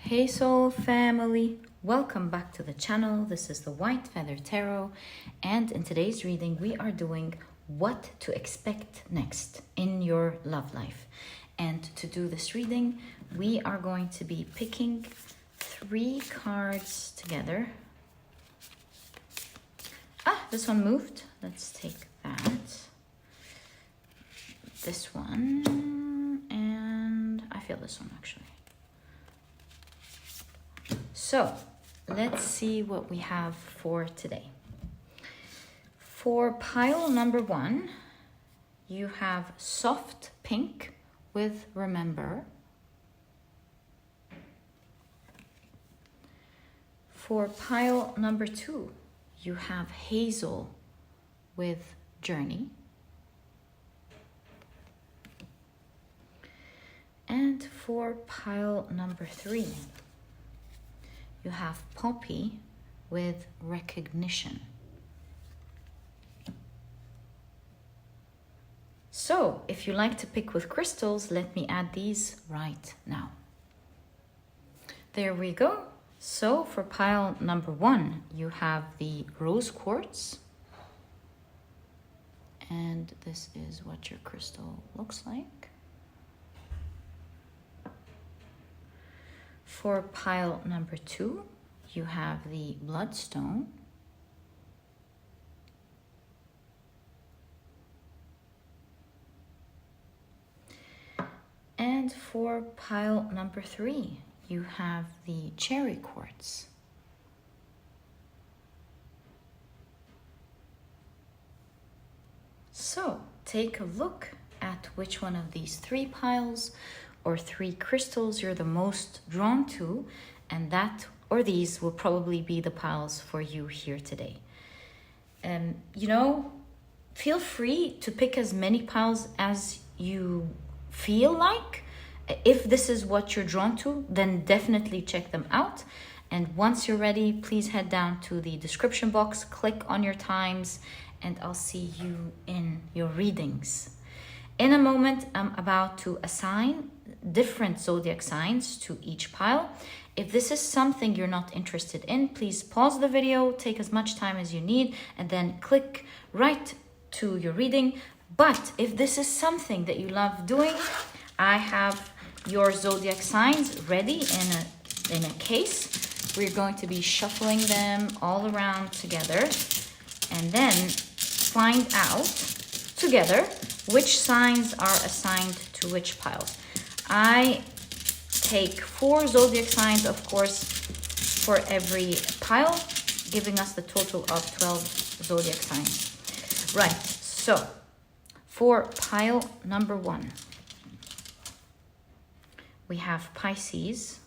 Hazel family, welcome back to the channel. This is the White Feather Tarot, and in today's reading we are doing what to expect next in your love life. And to do this reading we are going to be picking 3 cards together. This one moved. Let's take that. This one, and I feel this one actually. So let's see what we have for today. For pile number 1, you have soft pink with remember. For pile number 2, you have Hazel with journey. And for pile number 3, you have Poppy with recognition. So if you like to pick with crystals, let me add these right now. There we go. So for pile number 1, you have the rose quartz. And this is what your crystal looks like. For pile number 2, you have the Bloodstone. And for pile number 3, you have the cherry quartz. So take a look at which one of these 3 piles or 3 crystals you're the most drawn to, and that or these will probably be the piles for you here today. Feel free to pick as many piles as you feel like. If this is what you're drawn to, then definitely check them out. And once you're ready, please head down to the description box, click on your times, and I'll see you in your readings. In a moment, I'm about to assign different zodiac signs to each pile. If this is something you're not interested in, please pause the video, take as much time as you need, and then click right to your reading. But if this is something that you love doing, I have your zodiac signs ready in a case. We're going to be shuffling them all around together and then find out together which signs are assigned to which piles. I take 4 zodiac signs, of course, for every pile, giving us the total of 12 zodiac signs. Right, so for pile number 1, we have Pisces.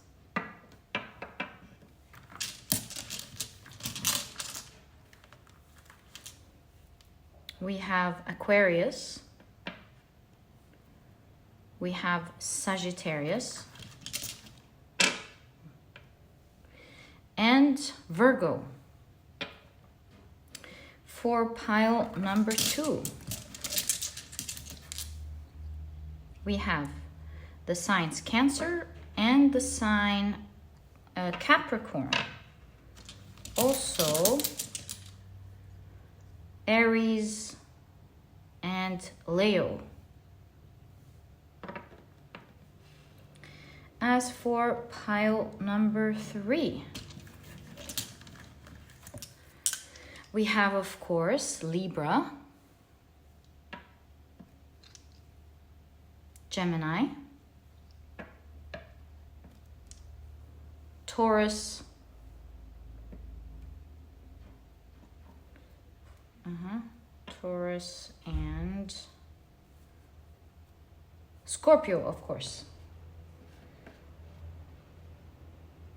We have Aquarius. We have Sagittarius. And Virgo. For pile number 2, we have the signs Cancer and the sign Capricorn. Also Aries and Leo. As for pile number 3, we have, of course, Libra, Gemini, Taurus, Taurus, and Scorpio, of course.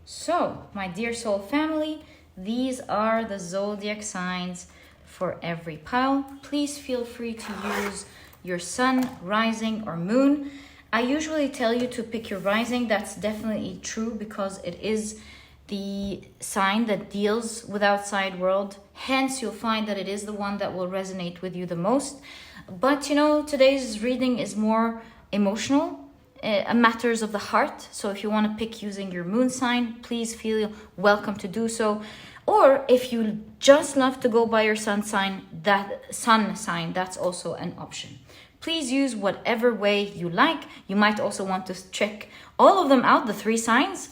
So, my dear soul family, these are the zodiac signs for every pile. Please feel free to use your sun, rising, or moon. I usually tell you to pick your rising. That's definitely true because it is the sign that deals with outside world. Hence, you'll find that it is the one that will resonate with you the most. But today's reading is more emotional matters of the heart. So if you want to pick using your moon sign, please feel welcome to do so. Or if you just love to go by your sun sign, that's also an option. Please use whatever way you like. You might also want to check all of them out, the 3 signs.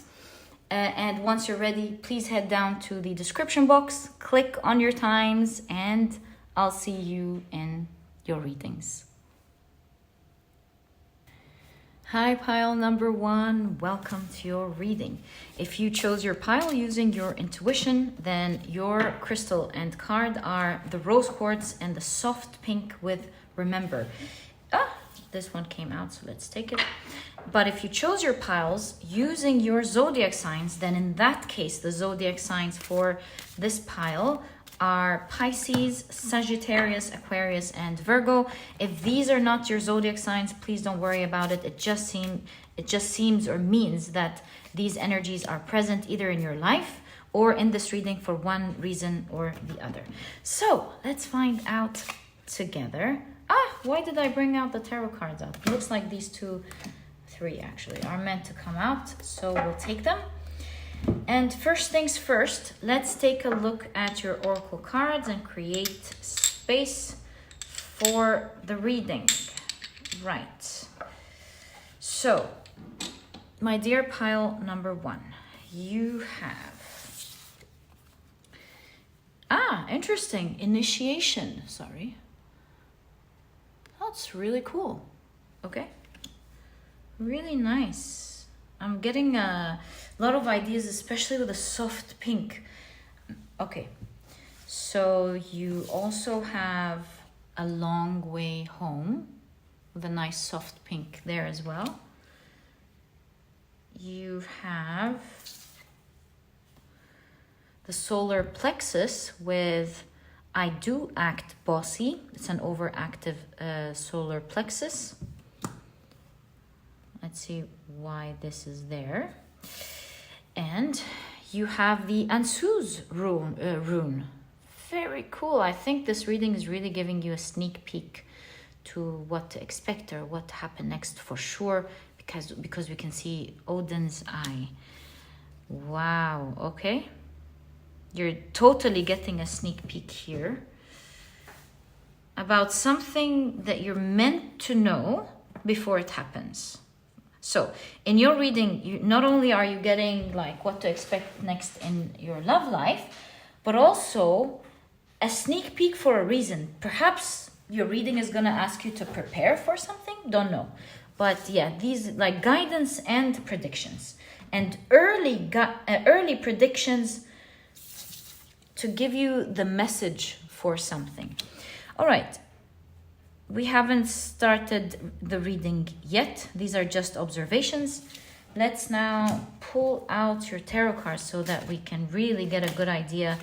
And once you're ready, please head down to the description box, click on your times, and I'll see you in your readings. Hi, pile number 1. Welcome to your reading. If you chose your pile using your intuition, then your crystal and card are the rose quartz and the soft pink with remember. This one came out, so let's take it. But if you chose your piles using your zodiac signs, then in that case, the zodiac signs for this pile are Pisces, Sagittarius, Aquarius, and Virgo. If these are not your zodiac signs, please don't worry about it. It just seems or means that these energies are present either in your life or in this reading for one reason or the other. So let's find out together. Why did I bring out the tarot cards out? It looks like these 3 actually are meant to come out, so we'll take them. And first things first, let's take a look at your oracle cards and create space for the reading. Right. So, my dear pile number 1, you have... interesting. Initiation. Sorry. That's really cool. Okay. Really nice. I'm getting a lot of ideas, especially with a soft pink. Okay, so you also have a long way home with a nice soft pink there as well. You have the solar plexus with I do act bossy. It's an overactive solar plexus. Let's see why this is there. And you have the Ansu's rune. Very cool. I think this reading is really giving you a sneak peek to what to expect or what to happen next for sure, because we can see Odin's eye. Wow, okay. You're totally getting a sneak peek here about something that you're meant to know before it happens. So in your reading, not only are you getting like what to expect next in your love life, but also a sneak peek for a reason. Perhaps your reading is going to ask you to prepare for something. Don't know. But yeah, these like guidance and predictions and early predictions to give you the message for something. All right. We haven't started the reading yet. These are just observations. Let's now pull out your tarot cards so that we can really get a good idea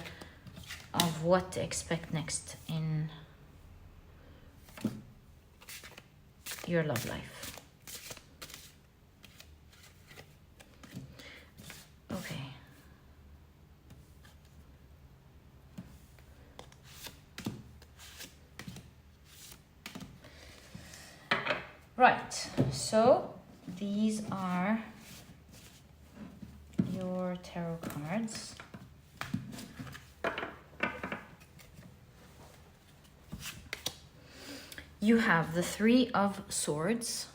of what to expect next in your love life. Okay. Right, so these are your tarot cards. You have the 3 of Swords.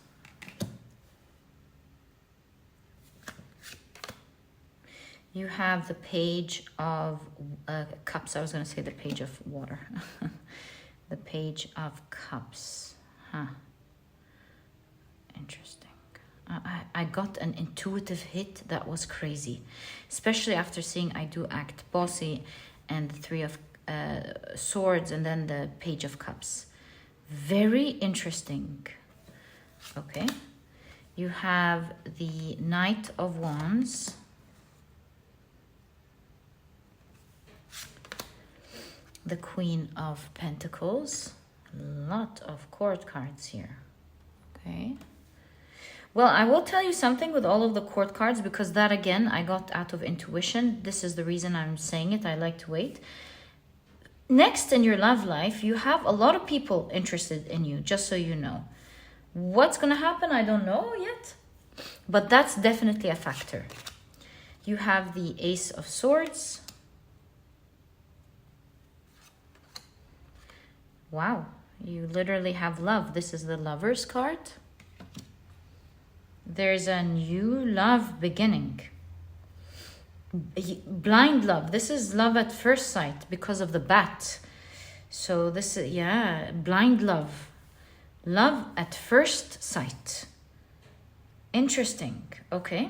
You have the Page of Cups. I was going to say the Page of Water. The Page of Cups. Huh. Interesting. I got an intuitive hit that was crazy, especially after seeing I do act bossy and the 3 of Swords and then the Page of Cups. Very interesting. Okay. You have the Knight of Wands. The Queen of Pentacles. A lot of court cards here. Okay. Well, I will tell you something with all of the court cards, because that, again, I got out of intuition. This is the reason I'm saying it. I like to wait. Next in your love life, you have a lot of people interested in you, just so you know. What's going to happen? I don't know yet. But that's definitely a factor. You have the Ace of Swords. Wow, you literally have love. This is the Lover's card. There's a new love beginning. Blind love. This is love at first sight because of the bat. So this is, yeah, blind love. Love at first sight. Interesting. Okay.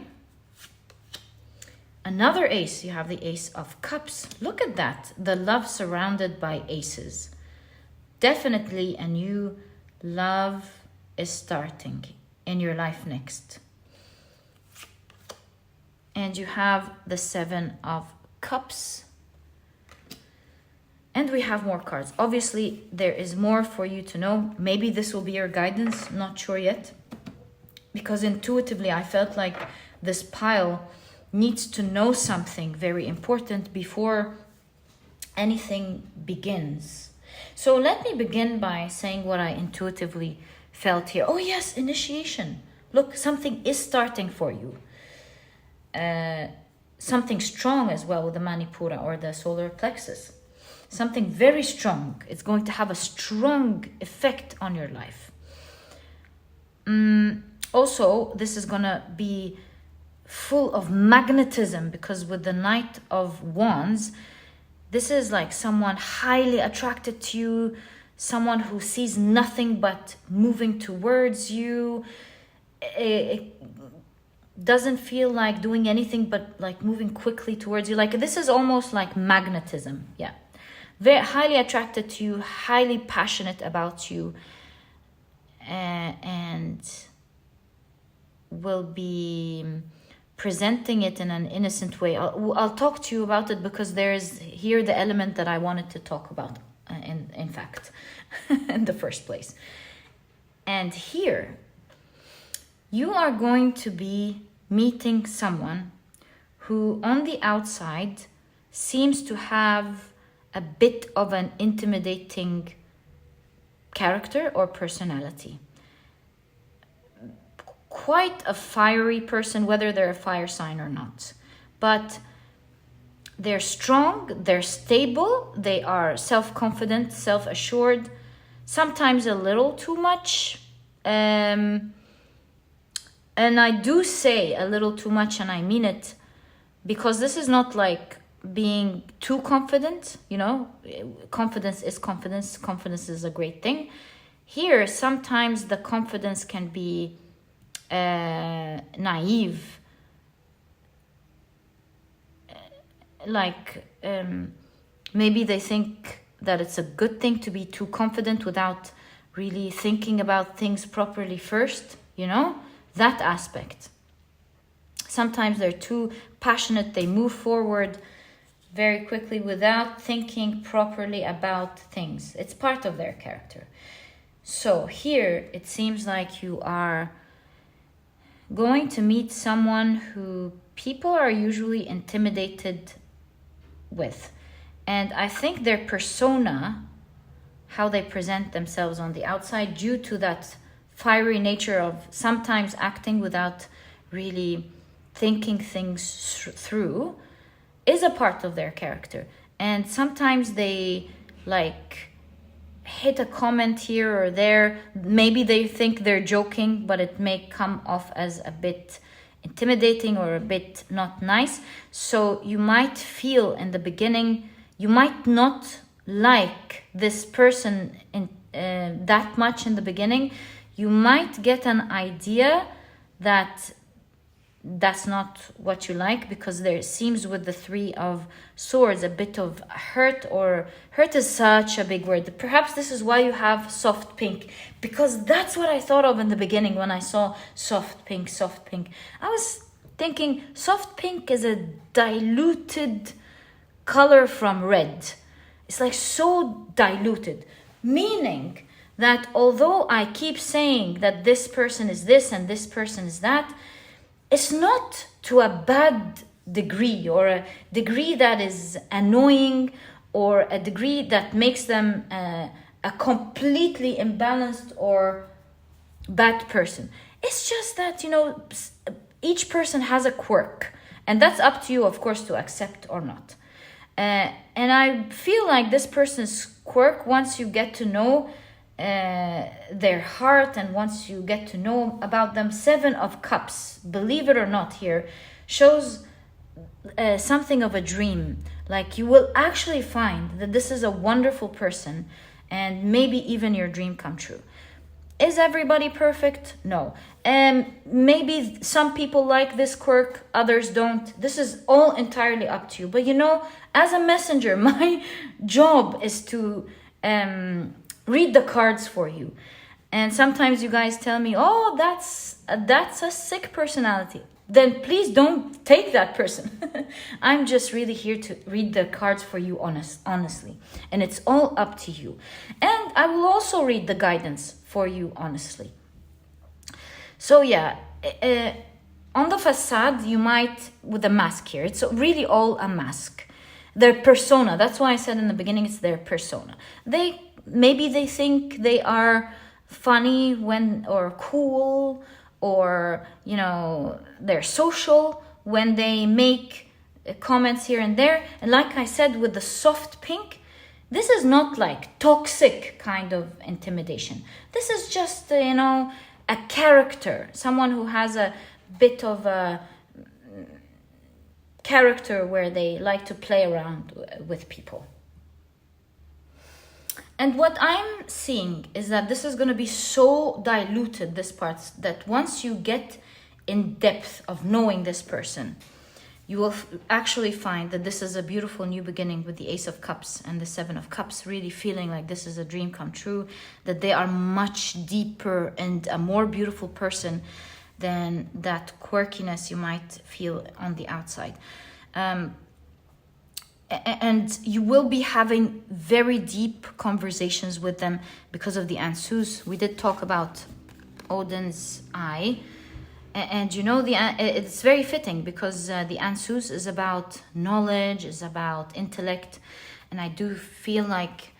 Another ace. You have the Ace of Cups. Look at that. The love surrounded by aces. Definitely a new love is starting in your life next. And you have the Seven of Cups. And we have more cards. Obviously, there is more for you to know. Maybe this will be your guidance. Not sure yet. Because intuitively, I felt like this pile needs to know something very important before anything begins. So let me begin by saying what I intuitively felt here. Oh yes, initiation. Look, something is starting for you. Something strong as well with the Manipura or the solar plexus. Something very strong. It's going to have a strong effect on your life. Also, this is going to be full of magnetism because with the Knight of Wands, this is like someone highly attracted to you, someone who sees nothing but moving towards you. It doesn't feel like doing anything but like moving quickly towards you. Like this is almost like magnetism. Yeah. Very highly attracted to you, highly passionate about you, and will be presenting it in an innocent way. I'll talk to you about it because there's here the element that I wanted to talk about in fact in the first place. And here you are going to be meeting someone who on the outside seems to have a bit of an intimidating character or personality. Quite a fiery person, whether they're a fire sign or not. But they're strong, they're stable, they are self-confident, self-assured, sometimes a little too much. And I do say a little too much, and I mean it, because this is not like being too confident, you know. Confidence is confidence. Confidence is a great thing. Here, sometimes the confidence can be naive, like maybe they think that it's a good thing to be too confident without really thinking about things properly first, you know, that aspect. Sometimes they're too passionate, they move forward very quickly without thinking properly about things. It's part of their character. So here it seems like you are going to meet someone who people are usually intimidated with. And I think their persona, how they present themselves on the outside, due to that fiery nature of sometimes acting without really thinking things through, is a part of their character. And sometimes they like hit a comment here or there. Maybe they think they're joking, but it may come off as a bit intimidating or a bit not nice. So you might feel in the beginning, you might not like this person in that much in the beginning. You might get an idea that that's not what you like, because there seems with the Three of Swords a bit of hurt, or hurt is such a big word. Perhaps this is why you have soft pink, because that's what I thought of in the beginning when I saw soft pink. I was thinking soft pink is a diluted color from red. It's like so diluted, meaning that although I keep saying that this person is this and this person is that, it's not to a bad degree, or a degree that is annoying, or a degree that makes them a completely imbalanced or bad person. It's just that, each person has a quirk, and that's up to you, of course, to accept or not. And I feel like this person's quirk, once you get to know their heart, and once you get to know about them, 7 of Cups, believe it or not, here shows something of a dream. Like, you will actually find that this is a wonderful person, and maybe even your dream come true. Is everybody perfect? No. Maybe some people like this quirk, others don't. This is all entirely up to you. But as a messenger, my job is to read the cards for you. And sometimes you guys tell me, oh, that's a sick personality. Then please don't take that person. I'm just really here to read the cards for you honestly. And it's all up to you. And I will also read the guidance for you honestly. So yeah, on the facade, you might, with a mask here, it's really all a mask. Their persona, that's why I said in the beginning, it's their persona. Maybe they think they are funny or cool, or they're social when they make comments here and there. And like I said, with the soft pink, this is not like toxic kind of intimidation. This is just a character, someone who has a bit of a character where they like to play around with people. And what I'm seeing is that this is going to be so diluted, this part, that once you get in depth of knowing this person, you will actually find that this is a beautiful new beginning with the Ace of Cups and the 7 of Cups, really feeling like this is a dream come true, that they are much deeper and a more beautiful person than that quirkiness you might feel on the outside. And you will be having very deep conversations with them because of the Ansuz. We did talk about Odin's eye. And it's very fitting because the Ansuz is about knowledge, is about intellect. And I do feel like,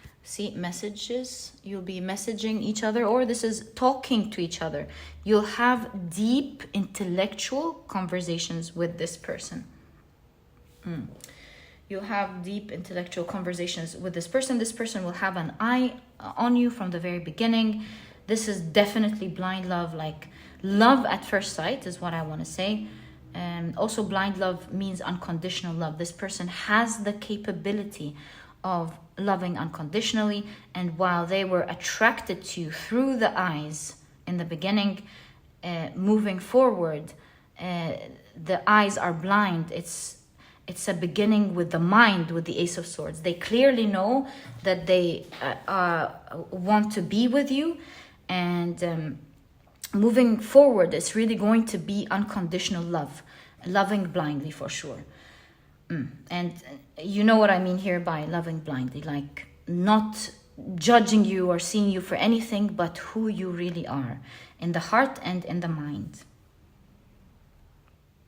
messages, you'll be messaging each other, or this is talking to each other. You'll have deep intellectual conversations with this person. You'll have deep intellectual conversations with this person. This person will have an eye on you from the very beginning. This is definitely blind love, like love at first sight is what I want to say. Also, blind love means unconditional love. This person has the capability of loving unconditionally. And while they were attracted to you through the eyes in the beginning, moving forward, the eyes are blind. It's a beginning with the mind, with the Ace of Swords. They clearly know that they want to be with you. And moving forward, it's really going to be unconditional love. Loving blindly for sure. And you know what I mean here by loving blindly. Like not judging you or seeing you for anything but who you really are. In the heart and in the mind.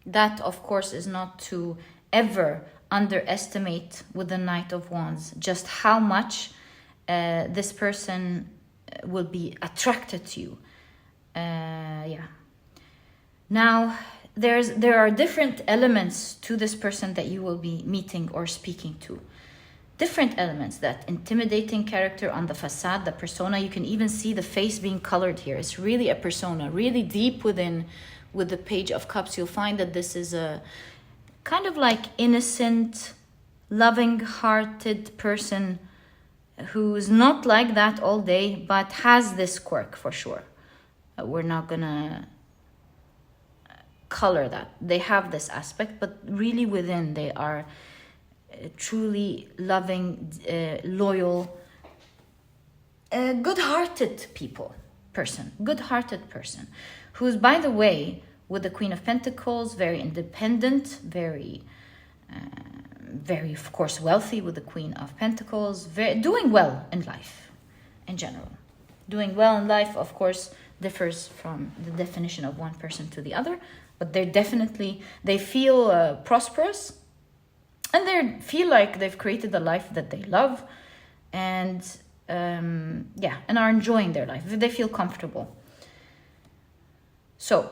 That, of course, is not to ever underestimate with the Knight of Wands just how much this person will be attracted to you. Now, there are different elements to this person that you will be meeting or speaking to. Different elements, that intimidating character on the facade, the persona. You can even see the face being colored here. It's really a persona, really deep within. With the Page of Cups, you'll find that this is a kind of like innocent, loving-hearted person who's not like that all day, but has this quirk for sure. We're not gonna color that. They have this aspect, but really within they are truly loving, loyal, good-hearted good-hearted person, who's, by the way, with the Queen of Pentacles, very independent, very, of course, wealthy with the Queen of Pentacles, doing well in life, in general. Doing well in life, of course, differs from the definition of one person to the other, but they feel prosperous, and they feel like they've created a life that they love, and and are enjoying their life. They feel comfortable. So,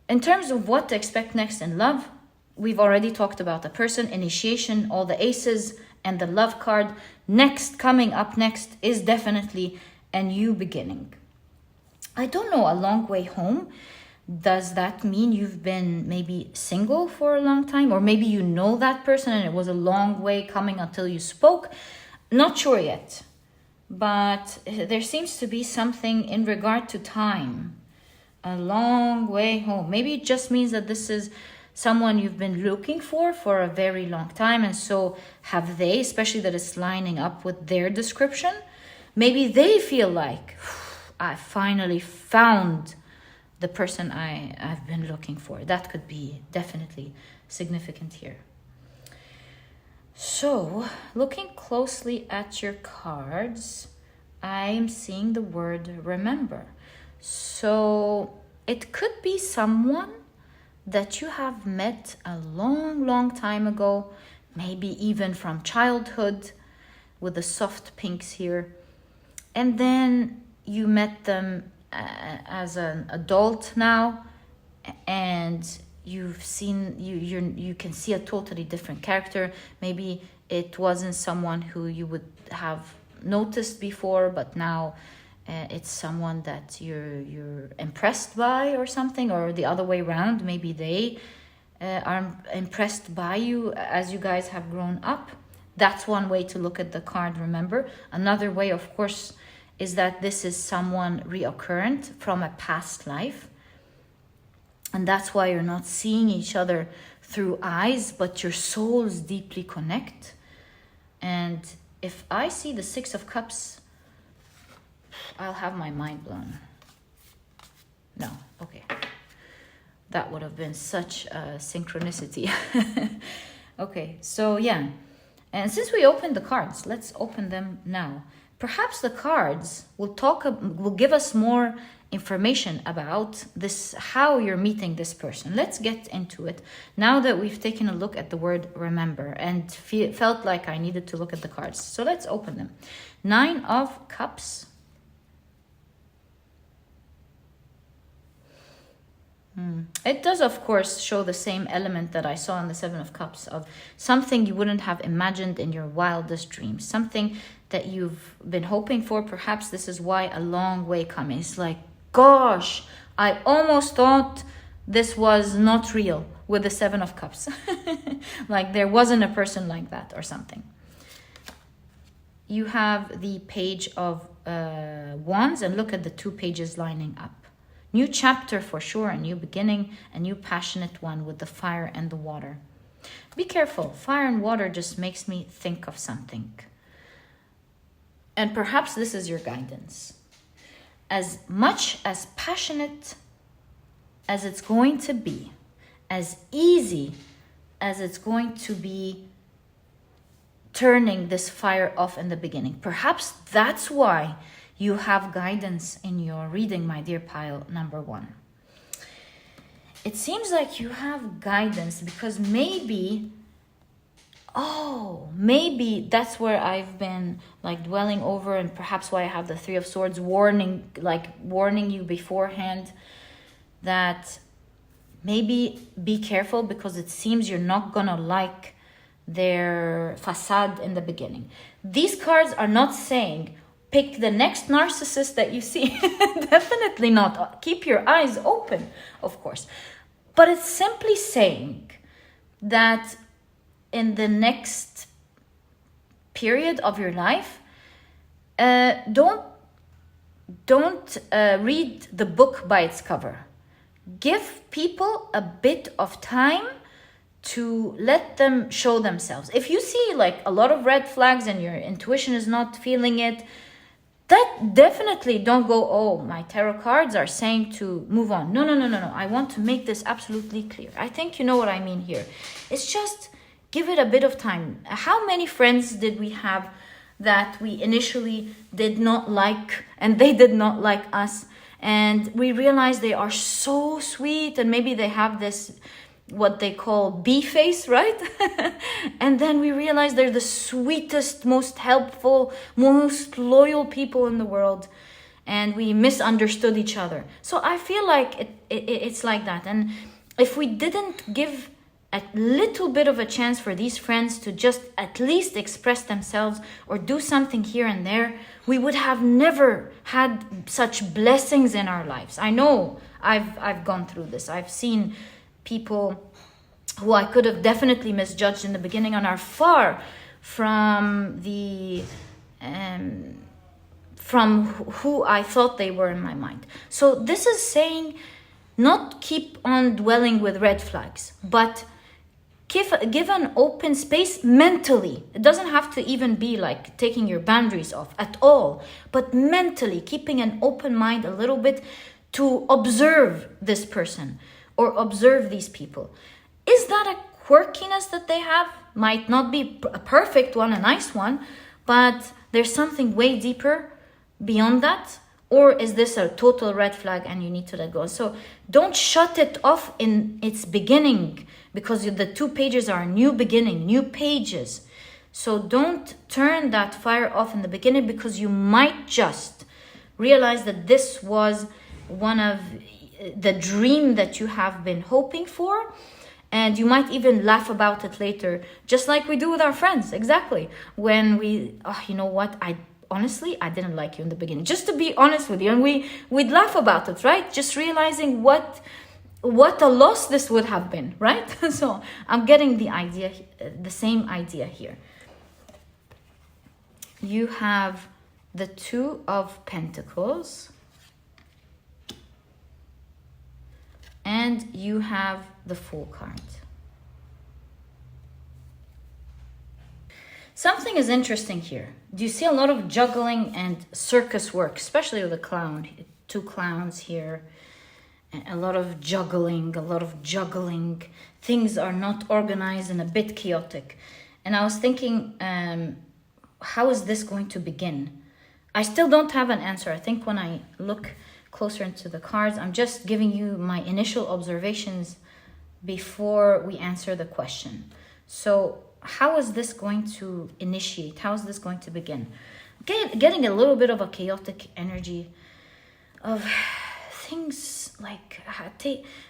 in terms of what to expect next in love, we've already talked about the person, initiation, all the aces, and the love card. Coming up next is definitely a new beginning. I don't know, a long way home. Does that mean you've been maybe single for a long time? Or maybe you know that person and it was a long way coming until you spoke? Not sure yet. But there seems to be something in regard to time. A long way home. Maybe it just means that this is someone you've been looking for a very long time, and so have they, especially that it's lining up with their description. Maybe they feel like, I finally found the person I've been looking for. That could be definitely significant here. So, looking closely at your cards, I'm seeing the word remember. So it could be someone that you have met a long, long time ago, maybe even from childhood, with the soft pinks here. And then you met them as an adult now, and you can see a totally different character. Maybe it wasn't someone who you would have noticed before, but now it's someone that you're impressed by or something, or the other way around. Maybe they are impressed by you as you guys have grown up. That's one way to look at the card, remember. Another way, of course, is that this is someone reoccurrent from a past life. And that's why you're not seeing each other through eyes, but your souls deeply connect. And if I see the Six of Cups, I'll have my mind blown. No, okay. That would have been such a synchronicity. Okay, so yeah. And since we opened the cards, let's open them now. Perhaps the cards will give us more information about this, how you're meeting this person. Let's get into it now that we've taken a look at the word remember and felt like I needed to look at the cards. So let's open them. 9 of Cups. It does, of course, show the same element that I saw in the 7 of Cups, of something you wouldn't have imagined in your wildest dreams, something that you've been hoping for. Perhaps this is why a long way coming. It's like, gosh, I almost thought this was not real with the 7 of Cups. Like there wasn't a person like that or something. You have the Page of Wands, and look at the 2 pages lining up. New chapter for sure, a new beginning, a new passionate one with the fire and the water. Be careful, fire and water just makes me think of something. And perhaps this is your guidance. As much as passionate as it's going to be, as easy as it's going to be turning this fire off in the beginning, perhaps that's why you have guidance in your reading, my dear pile number 1. It seems like you have guidance because maybe that's where I've been like dwelling over, and perhaps why I have the 3 of Swords warning you beforehand that maybe be careful, because it seems you're not gonna like their facade in the beginning. These cards are not saying pick the next narcissist that you see. Definitely not. Keep your eyes open, of course. But it's simply saying that in the next period of your life, don't read the book by its cover. Give people a bit of time to let them show themselves. If you see like a lot of red flags and your intuition is not feeling it, that definitely don't go, oh, my tarot cards are saying to move on. No. I want to make this absolutely clear. I think you know what I mean here. It's just give it a bit of time. How many friends did we have that we initially did not like and they did not like us? And we realized they are so sweet, and maybe they have this what they call bee face, right? And then we realize they're the sweetest, most helpful, most loyal people in the world, and we misunderstood each other. So I feel like It's like that. And if we didn't give a little bit of a chance for these friends to just at least express themselves or do something here and there, we would have never had such blessings in our lives. I know I've gone through this. I've seen people who I could have definitely misjudged in the beginning and are far from from who I thought they were in my mind. So this is saying not keep on dwelling with red flags, but give an open space mentally. It doesn't have to even be like taking your boundaries off at all, but mentally keeping an open mind a little bit to observe this person or observe these people. Is that a quirkiness that they have? Might not be a perfect one, a nice one, but there's something way deeper beyond that. Or is this a total red flag and you need to let go? So don't shut it off in its beginning, because the 2 pages are a new beginning, new pages. So don't turn that fire off in the beginning, because you might just realize that this was one of the dream that you have been hoping for. And you might even laugh about it later, just like we do with our friends. Exactly. When we, you know what, honestly, I didn't like you in the beginning. Just to be honest with you. And we'd laugh about it, right? Just realizing what a loss this would have been, right? So I'm getting the idea, the same idea here. You have the 2 of Pentacles. And you have the Fool card. Something is interesting here. Do you see a lot of juggling and circus work, especially with the clown? 2 clowns here. A lot of juggling. Things are not organized and a bit chaotic. And I was thinking, how is this going to begin? I still don't have an answer. I think when I look closer into the cards, I'm just giving you my initial observations before we answer the question. So how is this going to initiate? How is this going to begin? Getting a little bit of a chaotic energy of things like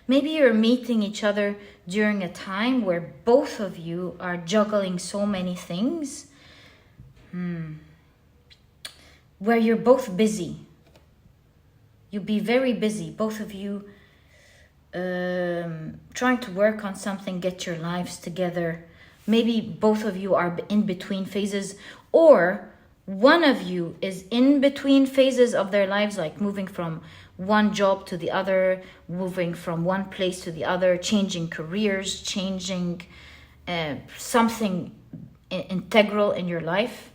maybe you're meeting each other during a time where both of you are juggling so many things, where you're both busy. You'll be very busy, both of you, trying to work on something, get your lives together. Maybe both of you are in between phases, or one of you is in between phases of their lives, like moving from one job to the other, moving from one place to the other, changing careers, changing something integral in your life.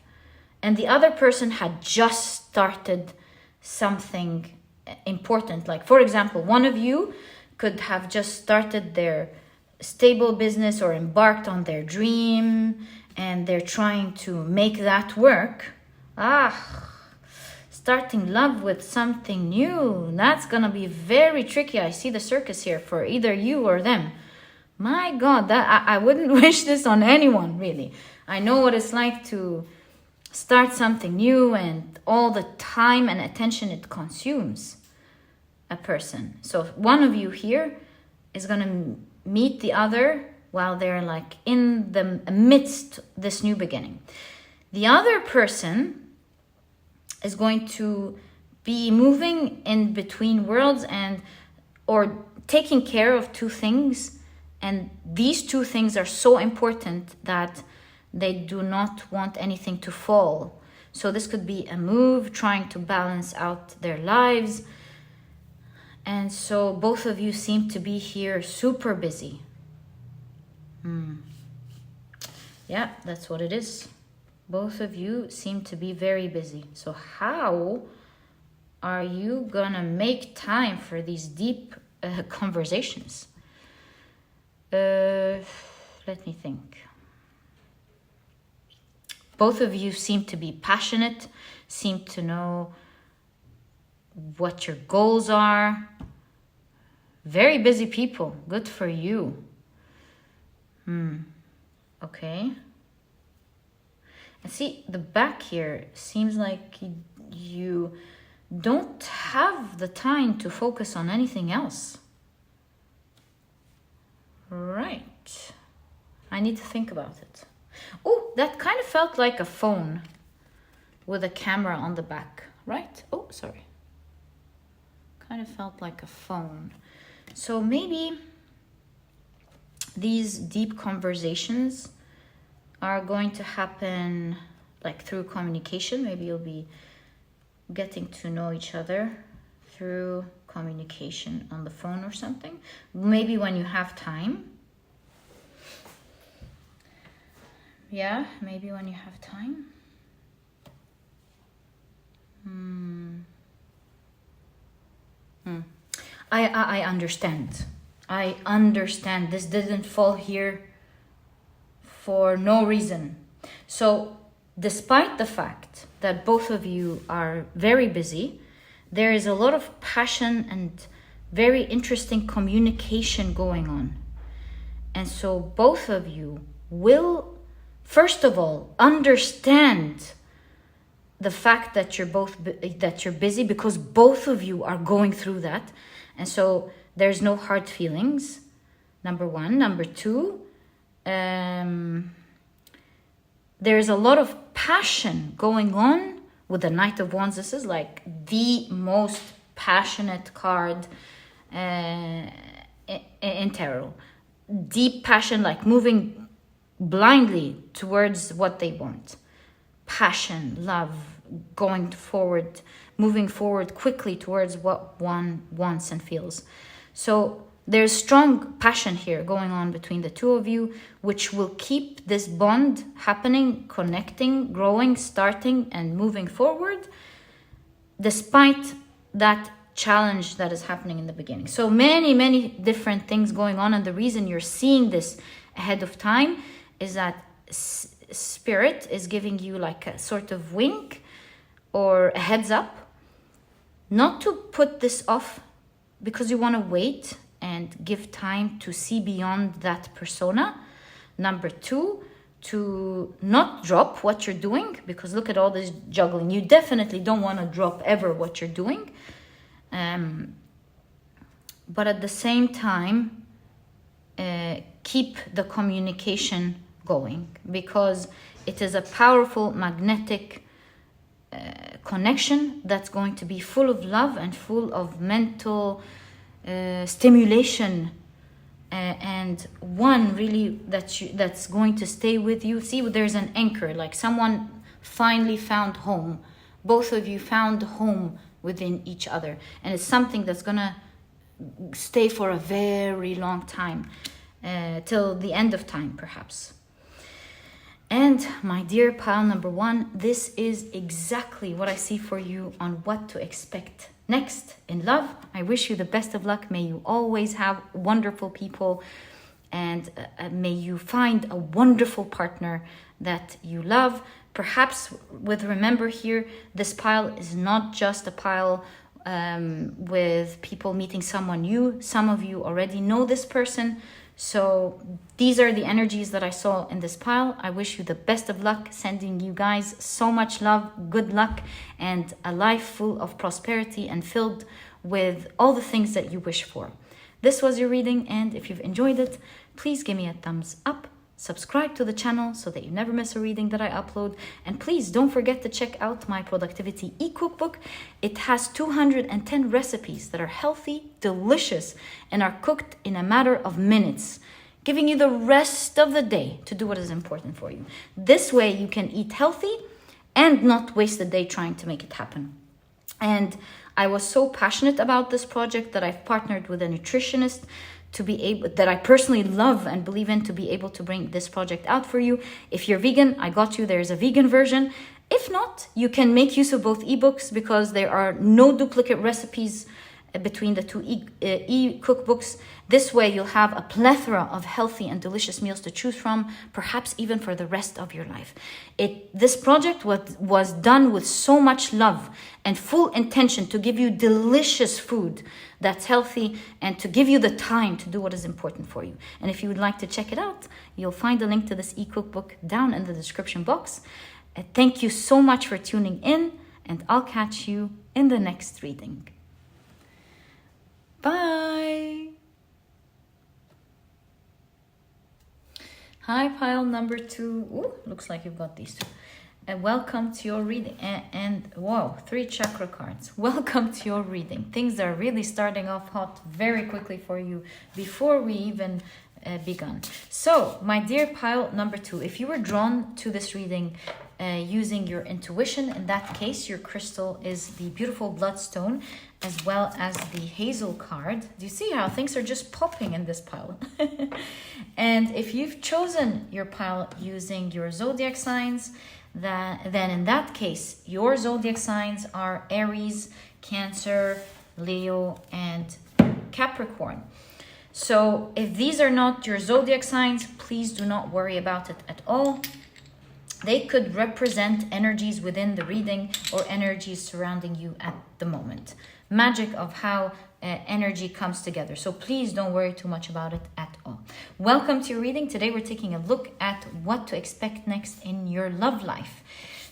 And the other person had just started something important. Like, for example, one of you could have just started their stable business or embarked on their dream, and they're trying to make that work. Starting love with something new, that's gonna be very tricky. I see the circus here for either you or them. My God, that I wouldn't wish this on anyone, really. I know what it's like to start something new and all the time and attention it consumes a person. So one of you here is gonna meet the other while they're like in the midst this new beginning. The other person is going to be moving in between worlds or taking care of 2 things, and these 2 things are so important that they do not want anything to fall. So this could be a move, trying to balance out their lives. And so both of you seem to be here super busy. Yeah, that's what it is. Both of you seem to be very busy. So how are you gonna make time for these deep conversations? Let me think. Both of you seem to be passionate, seem to know what your goals are. Very busy people. Good for you. Okay. And see, the back here seems like you don't have the time to focus on anything else. Right. I need to think about it. Oh, that kind of felt like a phone with a camera on the back, right? Oh, sorry. Kind of felt like a phone. So maybe these deep conversations are going to happen like through communication. Maybe you'll be getting to know each other through communication on the phone or something. Maybe when you have time. Yeah, maybe when you have time. I understand. I understand. This didn't fall here for no reason. So, despite the fact that both of you are very busy, there is a lot of passion and very interesting communication going on. And so both of you will, first of all, understand the fact that you're busy, because both of you are going through that. And so there's no hard feelings, number one. Number two, there's a lot of passion going on with the Knight of Wands. This is like the most passionate card in tarot. Deep passion, like moving blindly towards what they want. Passion, love, going forward, moving forward quickly towards what one wants and feels. So there's strong passion here going on between the two of you, which will keep this bond happening, connecting, growing, starting, and moving forward, despite that challenge that is happening in the beginning. So many different things going on, and the reason you're seeing this ahead of time is that Spirit is giving you like a sort of wink or a heads up, not to put this off, because you want to wait and give time to see beyond that persona. Number two, to not drop what you're doing, because look at all this juggling. You definitely don't want to drop ever what you're doing. But at the same time, keep the communication going, because it is a powerful magnetic connection that's going to be full of love and full of mental stimulation, and one really that's going to stay with you. See, there's an anchor, like someone finally found home. Both of you found home within each other, and it's something that's gonna stay for a very long time, till the end of time perhaps. And my dear pile number one, this is exactly what I see for you on what to expect next in love. I wish you the best of luck. May you always have wonderful people, and may you find a wonderful partner that you love. Perhaps remember here, this pile is not just a pile with people meeting someone new. Some of you already know this person. So these are the energies that I saw in this pile. I wish you the best of luck, sending you guys so much love, good luck, and a life full of prosperity and filled with all the things that you wish for. This was your reading, and if you've enjoyed it, please give me a thumbs up. Subscribe to the channel so that you never miss a reading that I upload. And please don't forget to check out my productivity e-cookbook. It has 210 recipes that are healthy, delicious, and are cooked in a matter of minutes, giving you the rest of the day to do what is important for you. This way you can eat healthy and not waste the day trying to make it happen. And I was so passionate about this project that I've partnered with a nutritionist that I personally love and believe in, to be able to bring this project out for you. If you're vegan, I got you. There's a vegan version. If not, you can make use of both ebooks, because there are no duplicate recipes between the two e-cookbooks. This way you'll have a plethora of healthy and delicious meals to choose from, perhaps even for the rest of your life. This project was done with so much love and full intention to give you delicious food that's healthy, and to give you the time to do what is important for you. And if you would like to check it out, you'll find a link to this e-cookbook down in the description box. Thank you so much for tuning in, and I'll catch you in the next reading. Bye. Hi, pile number 2. Ooh, looks like you've got these two. And welcome to your reading. And whoa, 3 chakra cards. Welcome to your reading. Things are really starting off hot very quickly for you before we even begun. So, my dear pile number 2, if you were drawn to this reading using your intuition, in that case, your crystal is the beautiful Bloodstone as well as the Hazel card. Do you see how things are just popping in this pile? And if you've chosen your pile using your zodiac signs, then in that case, your zodiac signs are Aries, Cancer, Leo, and Capricorn. So if these are not your zodiac signs, please do not worry about it at all. They could represent energies within the reading or energies surrounding you at the moment. Magic of how energy comes together. So please don't worry too much about it at all. Welcome to your reading. Today we're taking a look at what to expect next in your love life.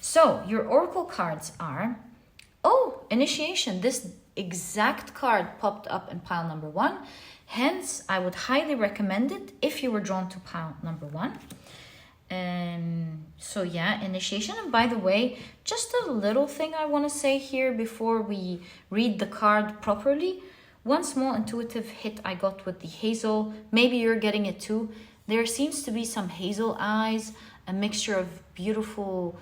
So your oracle cards are, initiation. This exact card popped up in pile number 1. Hence, I would highly recommend it if you were drawn to pile number 1. So yeah, initiation. And by the way, just a little thing I want to say here before we read the card properly. One small intuitive hit I got with the Hazel, maybe you're getting it too. There seems to be some hazel eyes, a mixture of beautiful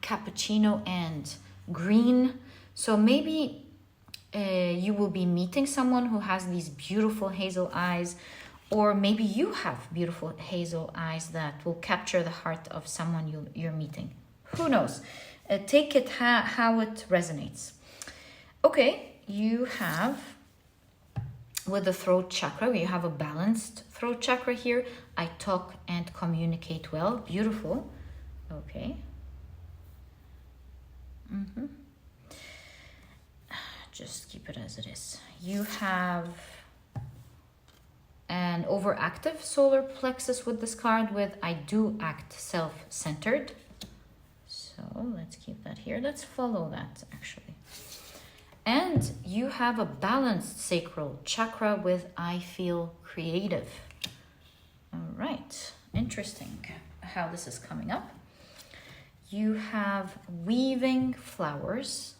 cappuccino and green. So maybe you will be meeting someone who has these beautiful hazel eyes, or maybe you have beautiful hazel eyes that will capture the heart of someone you're meeting. Who knows? Take it how it resonates. Okay, you have, with the throat chakra, you have a balanced throat chakra here. I talk and communicate well. Beautiful. Okay. Just keep it as it is. You have an overactive solar plexus with this card with I do act self-centered. So let's keep that here. Let's follow that actually. And you have a balanced sacral chakra with I feel creative. All right, interesting how this is coming up. You have weaving flowers.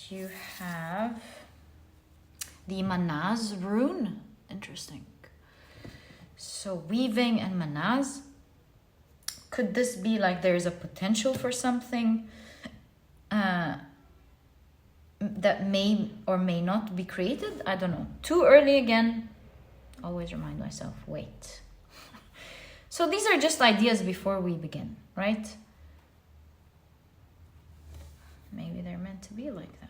You have the Manaz rune. Interesting. So weaving and Manaz. Could this be like there's a potential for something that may or may not be created? I don't know. Too early again. Always remind myself, wait. So these are just ideas before we begin, right? Maybe they're meant to be like that.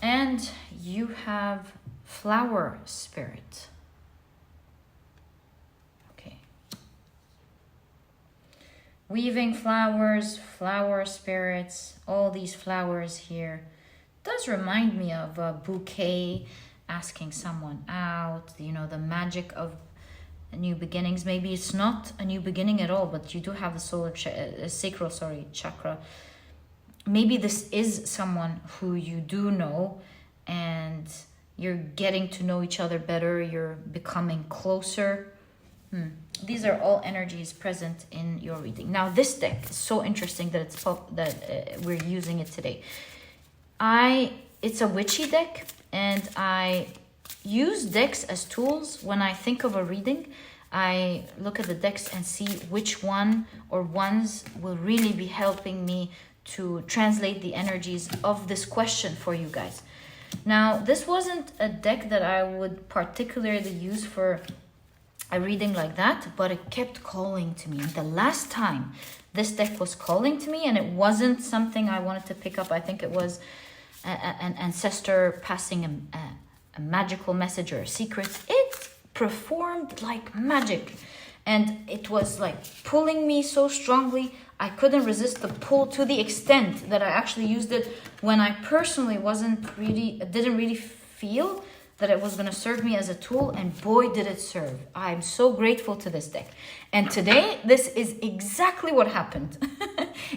And you have flower spirit. Okay. Weaving flowers, flower spirits, all these flowers here. Does remind me of a bouquet, asking someone out, you know, the magic of new beginnings. Maybe it's not a new beginning at all, but you do have the sacral chakra. Maybe this is someone who you do know and you're getting to know each other better. You're becoming closer. These are all energies present in your reading. Now, this deck is so interesting that we're using it today. It's a witchy deck, and I use decks as tools when I think of a reading. I look at the decks and see which one or ones will really be helping me to translate the energies of this question for you guys. Now, this wasn't a deck that I would particularly use for a reading like that, but it kept calling to me. And the last time this deck was calling to me, and it wasn't something I wanted to pick up, I think it was an ancestor passing a magical message or a secret. It performed like magic, and it was like pulling me so strongly. I couldn't resist the pull to the extent that I actually used it when I personally didn't really feel that it was going to serve me as a tool, and boy did it serve. I'm so grateful to this deck. And today, this is exactly what happened.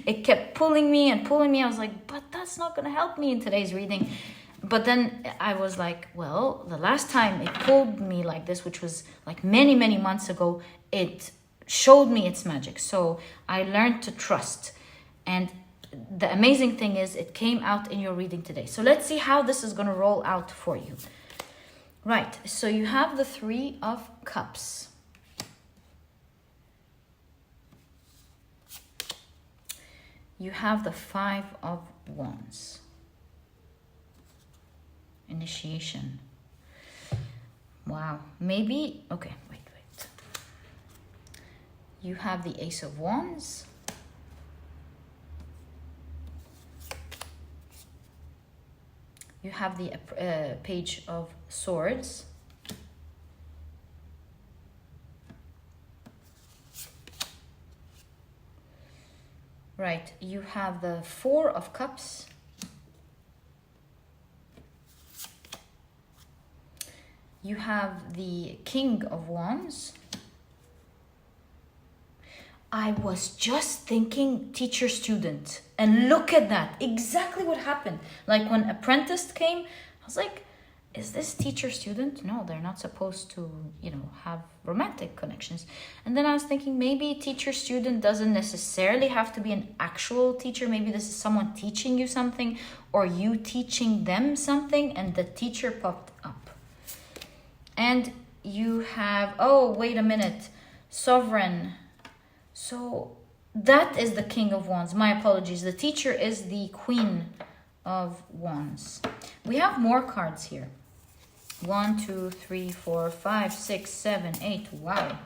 It kept pulling me and pulling me. I was like, but that's not going to help me in today's reading. but then I was like, well, the last time it pulled me like this, which was like many, many months ago, it showed me its magic. So I learned to trust. And the amazing thing is it came out in your reading today. So let's see how this is going to roll out for you. Right, so you have the Three of Cups. You have the Five of Wands. Initiation. Wow, maybe, okay, wait. You have the Ace of Wands. You have the Page of Swords. Right, you have the Four of Cups. You have the King of Wands. I was just thinking teacher-student. And look at that. Exactly what happened. Like when Apprentice came, I was like, is this teacher-student? No, they're not supposed to, have romantic connections. And then I was thinking maybe teacher-student doesn't necessarily have to be an actual teacher. Maybe this is someone teaching you something or you teaching them something and the teacher popped up. And you have, oh, wait a minute, Sovereign. So that is the King of Wands. My apologies. The teacher is the Queen of Wands. We have more cards here. 1, 2, 3, 4, 5, 6, 7, 8. Wow.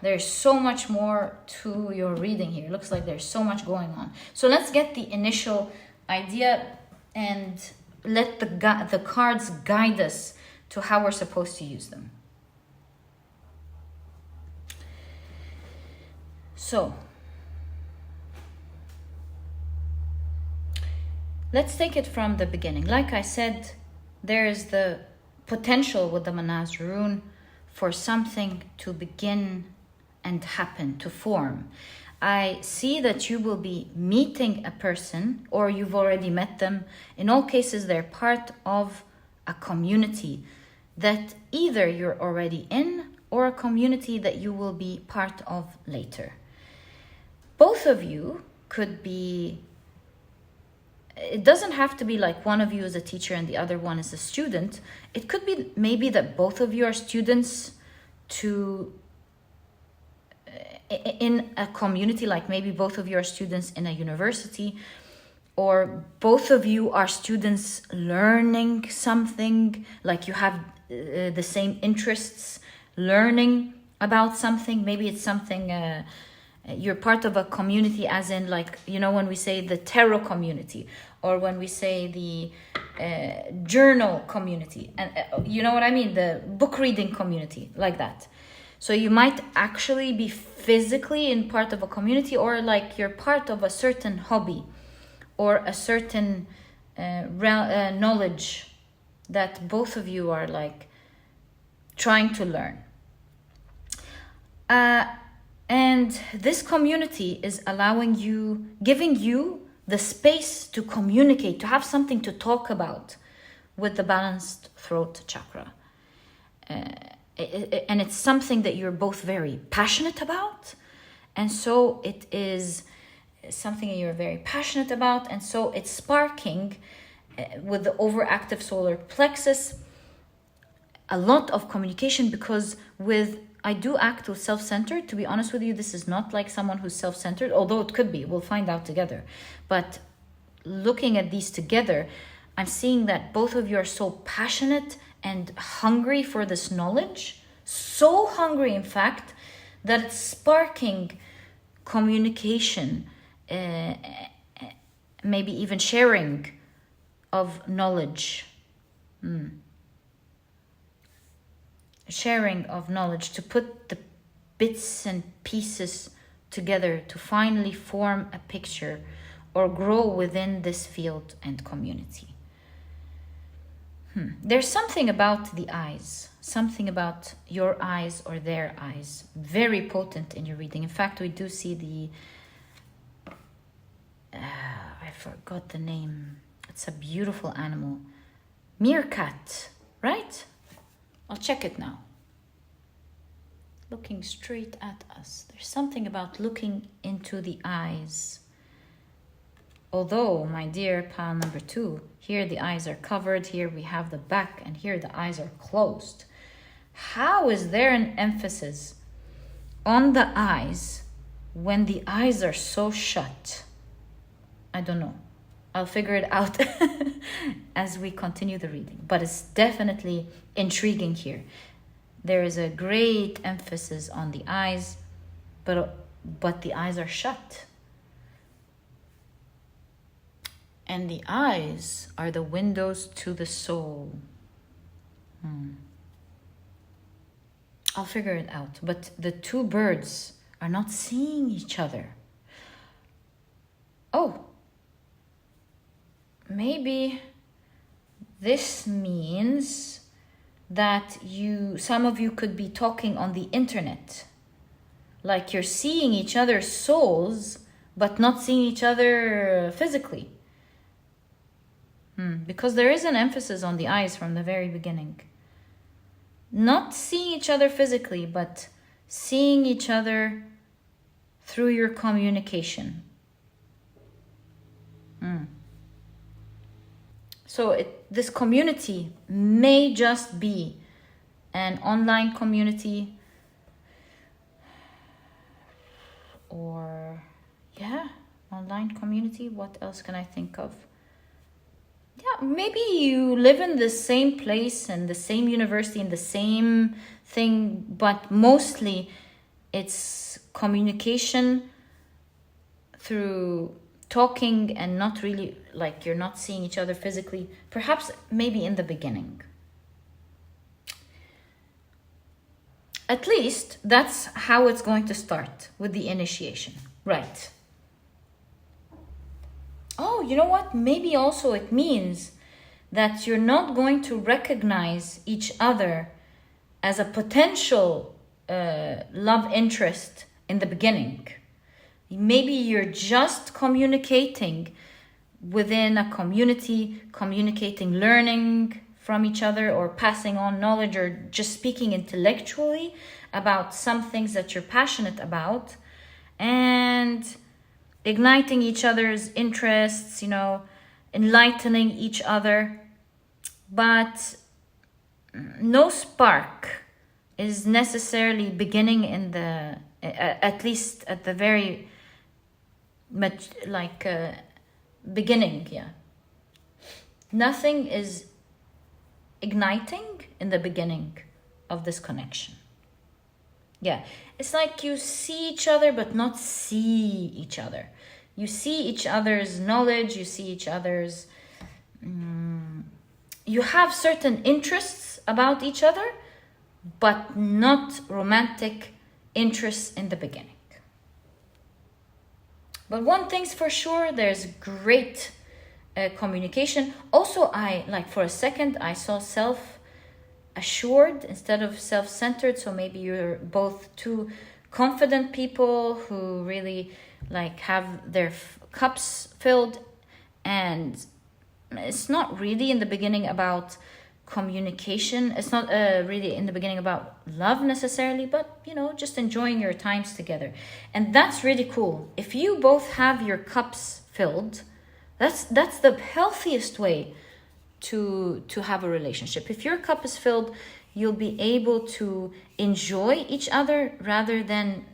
There's so much more to your reading here. Looks like there's so much going on. So let's get the initial idea and let the cards guide us to how we're supposed to use them. So, let's take it from the beginning. Like I said, there is the potential with the Manaz rune for something to begin and happen, to form. I see that you will be meeting a person or you've already met them. In all cases, they're part of a community that either you're already in or a community that you will be part of later. Both of you could be, it doesn't have to be like one of you is a teacher and the other one is a student. It could be maybe that both of you are students in a community, like maybe both of you are students in a university, or both of you are students learning something, like you have the same interests, learning about something. Maybe it's something, you're part of a community as in like, when we say the tarot community, or when we say the journal community, and you know what I mean, the book reading community, like that. So you might actually be physically in part of a community, or like you're part of a certain hobby or a certain knowledge that both of you are like trying to learn. And this community is giving you the space to communicate, to have something to talk about with the balanced throat chakra. And it's something that you're both very passionate about. And so it is something that you're very passionate about. And so it's sparking with the overactive solar plexus a lot of communication, because I do act with self-centered. To be honest with you, this is not like someone who's self-centered, although it could be. We'll find out together. But looking at these together, I'm seeing that both of you are so passionate and hungry for this knowledge. So hungry, in fact, that it's sparking communication, maybe even sharing of knowledge. Sharing of knowledge, to put the bits and pieces together to finally form a picture or grow within this field and community. There's something about the eyes, something about your eyes or their eyes, very potent in your reading. In fact, we do see I forgot the name. It's a beautiful animal. Meerkat, right? I'll check it now. Looking straight at us. There's something about looking into the eyes. Although, my dear pile number 2, here the eyes are covered, here we have the back, and here the eyes are closed. How is there an emphasis on the eyes when the eyes are so shut? I don't know. I'll figure it out as we continue the reading. But it's definitely intriguing here. There is a great emphasis on the eyes, but the eyes are shut. And the eyes are the windows to the soul. I'll figure it out. But the 2 birds are not seeing each other. Oh, maybe this means that some of you could be talking on the internet. Like you're seeing each other's souls, but not seeing each other physically. Because there is an emphasis on the eyes from the very beginning. Not seeing each other physically, but seeing each other through your communication. So this community may just be an online community, or online community. What else can I think of? Yeah, maybe you live in the same place and the same university and the same thing, but mostly it's communication through talking and not really, like you're not seeing each other physically. Perhaps maybe in the beginning. At least that's how it's going to start with the initiation. Right. Oh, you know what? Maybe also it means that you're not going to recognize each other as a potential love interest in the beginning. Maybe you're just communicating within a community, learning from each other, or passing on knowledge, or just speaking intellectually about some things that you're passionate about, and igniting each other's interests, enlightening each other. But no spark is necessarily beginning in at least at the very much beginning. Nothing is igniting in the beginning of this connection. It's like you see each other but not see each other. You see each other's knowledge, you see each other's you have certain interests about each other, but not romantic interests in the beginning. But one thing's for sure, there's great communication. Also, for a second, I saw self-assured instead of self-centered. So maybe you're both two confident people who really have their cups filled, and it's not really in the beginning about communication. It's not really in the beginning about love necessarily, but just enjoying your times together. And that's really cool. If you both have your cups filled, that's the healthiest way to have a relationship. If your cup is filled, you'll be able to enjoy each other rather than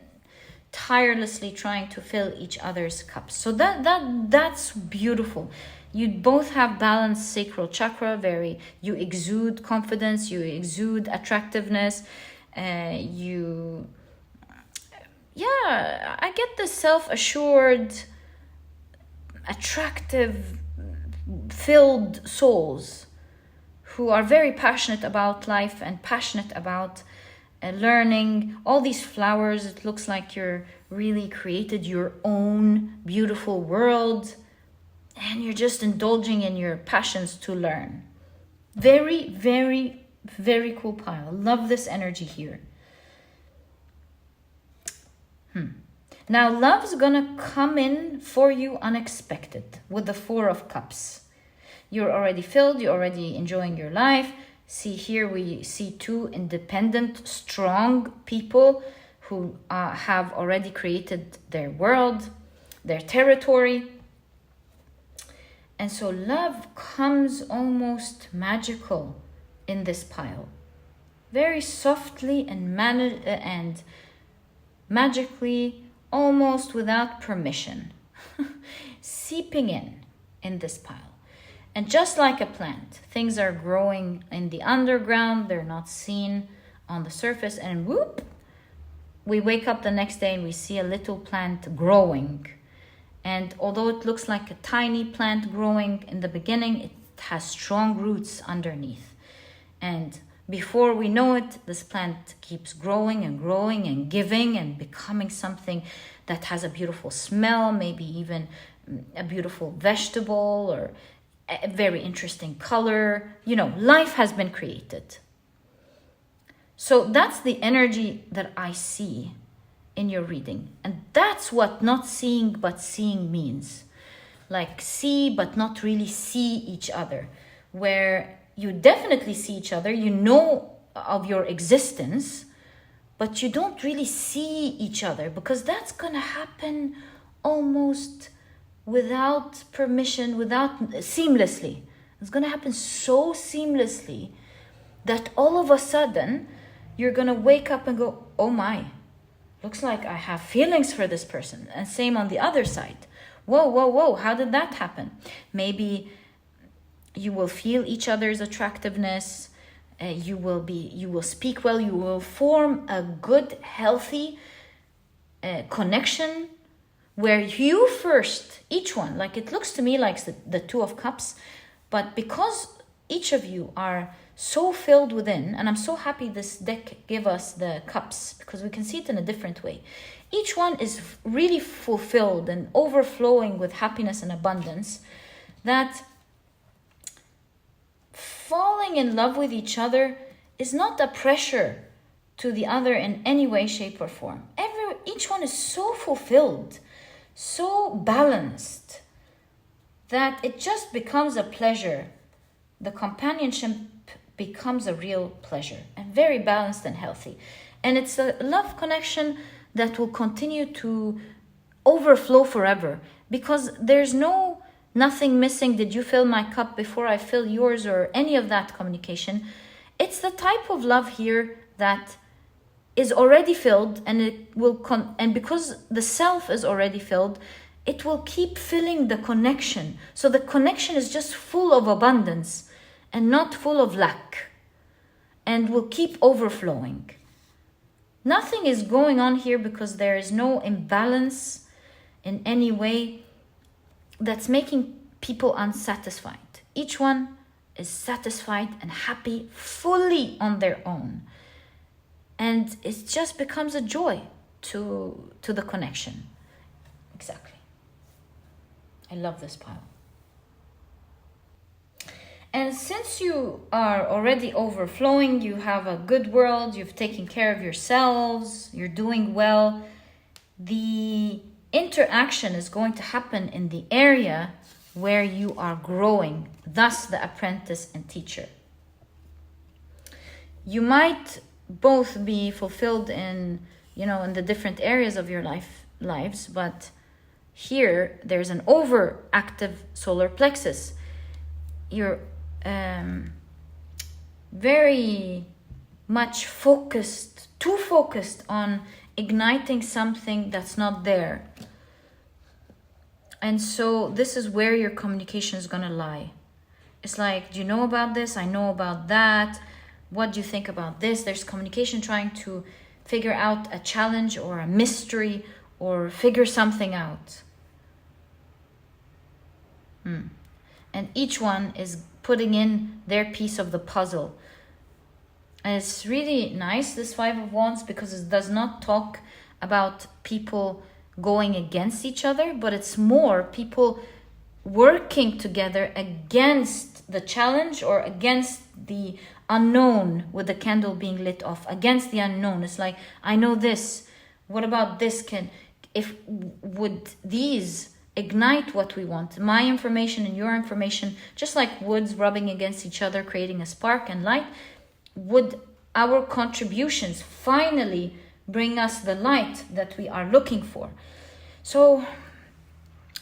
tirelessly trying to fill each other's cups. So that's beautiful. You both have balanced sacral chakra. You exude confidence, you exude attractiveness. I get the self-assured, attractive, filled souls who are very passionate about life and passionate about learning. All these flowers, it looks like you're really created your own beautiful world, and you're just indulging in your passions to learn. Very, very, very cool pile. Love this energy here. Now, love's gonna come in for you unexpected with the Four of Cups. You're already filled, you're already enjoying your life. See, here we see two independent, strong people who have already created their world, their territory. And so love comes almost magical in this pile. Very softly and magically, almost without permission, seeping in this pile. And just like a plant, things are growing in the underground, they're not seen on the surface, and whoop, we wake up the next day and we see a little plant growing. And although it looks like a tiny plant growing in the beginning, it has strong roots underneath. And before we know it, this plant keeps growing and growing and giving and becoming something that has a beautiful smell, maybe even a beautiful vegetable or a very interesting color. You know, life has been created. So that's the energy that I see in your reading. And that's what not seeing but seeing means. Like see but not really see each other. Where you definitely see each other, you know of your existence, but you don't really see each other, because that's gonna happen almost without permission, seamlessly. It's gonna happen so seamlessly that all of a sudden you're gonna wake up and go, oh my, looks like I have feelings for this person. And same on the other side. Whoa, how did that happen? Maybe you will feel each other's attractiveness. You will speak well. You will form a good, healthy connection where you first, each one, like it looks to me like the Two of Cups, but because each of you are so filled within, and I'm so happy this deck gave us the cups because we can see it in a different way. Each one is really fulfilled and overflowing with happiness and abundance, that falling in love with each other is not a pressure to the other in any way, shape, or form. Each one is so fulfilled, so balanced, that it just becomes a pleasure. The companionship becomes a real pleasure and very balanced and healthy. And it's a love connection that will continue to overflow forever, because there's nothing missing. Did you fill my cup before I fill yours, or any of that communication? It's the type of love here that is already filled, and it will and because the self is already filled, it will keep filling the connection. So the connection is just full of abundance and not full of lack, and will keep overflowing. Nothing is going on here because there is no imbalance in any way that's making people unsatisfied. Each one is satisfied and happy fully on their own. And it just becomes a joy to the connection. Exactly. I love this pile. And since you are already overflowing, you have a good world, you've taken care of yourselves, you're doing well, the interaction is going to happen in the area where you are growing, thus the apprentice and teacher. You might both be fulfilled in the different areas of your lives, but here there's an overactive solar plexus. You're very much too focused on igniting something that's not there. And so this is where your communication is going to lie. It's like, do you know about this? I know about that. What do you think about this? There's communication trying to figure out a challenge or a mystery or figure something out. And each one is putting in their piece of the puzzle. And it's really nice, this Five of Wands, because it does not talk about people going against each other, but it's more people working together against the challenge or against the unknown, with the candle being lit off, against the unknown. It's like, I know this. What about this? Would these ignite what we want. My information and your information, just like woods rubbing against each other, creating a spark and light, would our contributions finally bring us the light that we are looking for. So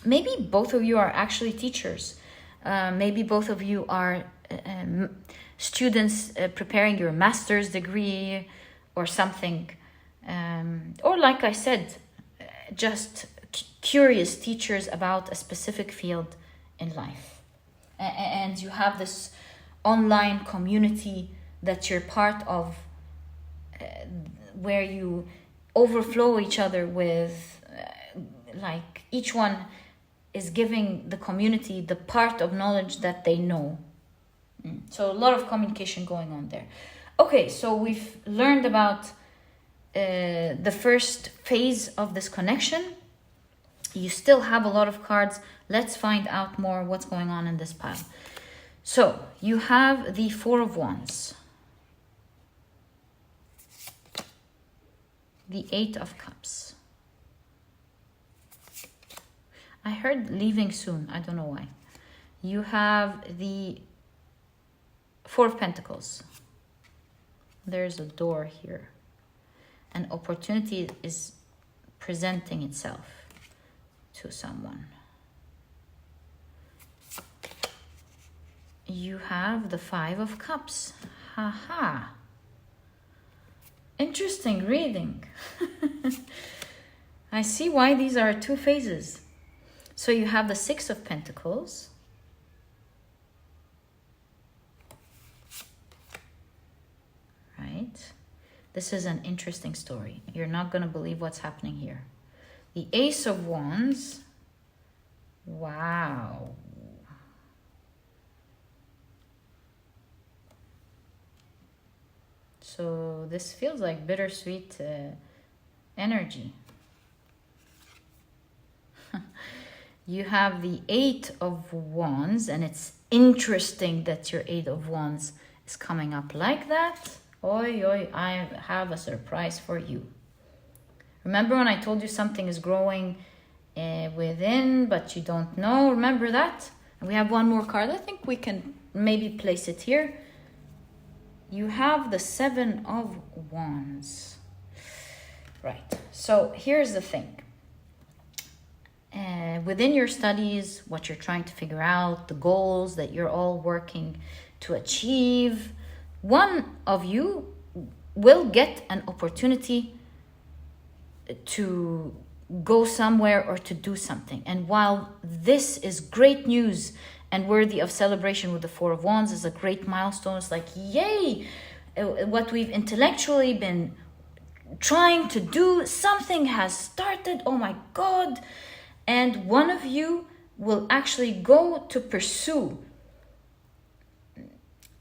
maybe both of you are actually teachers. Maybe both of you are students preparing your master's degree or something. Or like I said, just curious teachers about a specific field in life. And you have this online community that you're part of, where you overflow each other with, like each one is giving the community the part of knowledge that they know. So a lot of communication going on there. Okay, so we've learned about the first phase of this connection. You still have a lot of cards. Let's find out more what's going on in this pile. So you have the Four of Wands, the Eight of Cups. I heard leaving soon. I don't know why. You have the Four of Pentacles. There's a door here. An opportunity is presenting itself to someone. You have the Five of Cups. Haha. Interesting reading. I see why these are two phases. So you have the Six of Pentacles. Right? This is an interesting story. You're not going to believe what's happening here. The Ace of Wands. Wow. So this feels like bittersweet energy. You have the Eight of Wands, and it's interesting that your Eight of Wands is coming up like that. Oi, oi, I have a surprise for you. Remember when I told you something is growing within, but you don't know? Remember that? And we have one more card. I think we can maybe place it here. You have the Seven of Wands. Right. So here's the thing. Within your studies, what you're trying to figure out, the goals that you're all working to achieve, one of you will get an opportunity to go somewhere or to do something. And while this is great news and worthy of celebration with the Four of Wands, is a great milestone, it's like, yay! What we've intellectually been trying to do, something has started, oh my God! And one of you will actually go to pursue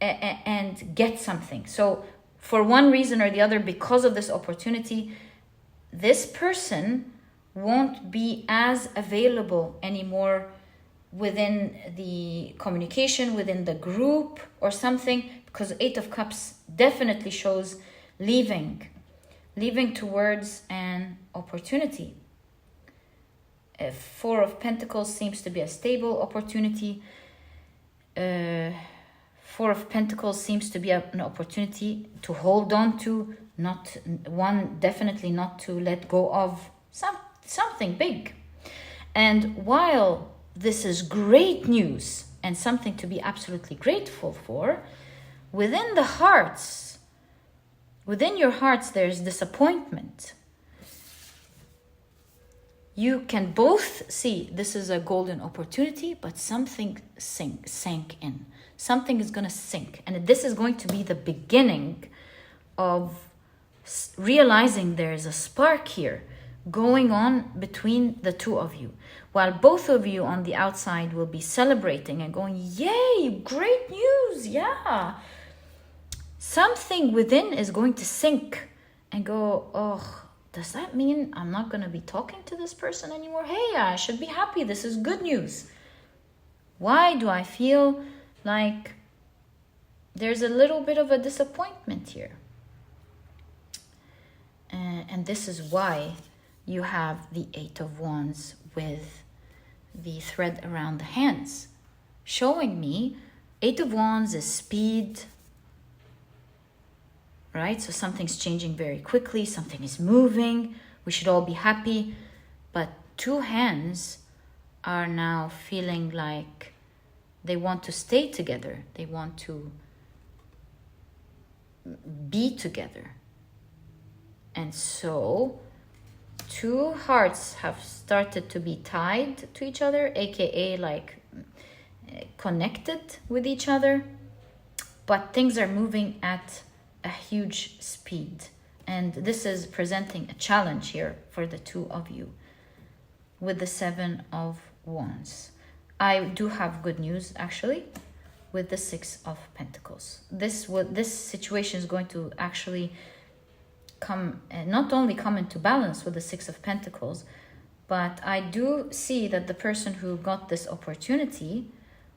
and get something. So for one reason or the other, because of this opportunity, this person won't be as available anymore within the communication, within the group or something, because Eight of Cups definitely shows leaving towards an opportunity. Four of Pentacles seems to be a stable opportunity. Four of Pentacles seems to be an opportunity to hold on to, definitely not to let go of something big. And while this is great news and something to be absolutely grateful for, within your hearts, there's disappointment. You can both see this is a golden opportunity, but something sank in. Something is going to sink. And this is going to be the beginning of realizing there's a spark here going on between the two of you. While both of you on the outside will be celebrating and going, yay, great news, yeah. Something within is going to sink and go, oh, does that mean I'm not going to be talking to this person anymore? Hey, I should be happy. This is good news. Why do I feel like there's a little bit of a disappointment here? And this is why you have the Eight of Wands with the thread around the hands, showing me 8 of Wands is speed, right? So something's changing very quickly, something is moving, we should all be happy. But 2 hands are now feeling like they want to stay together, they want to be together. And so 2 hearts have started to be tied to each other, aka like connected with each other, but things are moving at a huge speed. And this is presenting a challenge here for the 2 of you with the 7 of Wands. I do have good news actually with the 6 of Pentacles. This situation is going to actually not only come into balance with the 6 of Pentacles, but I do see that the person who got this opportunity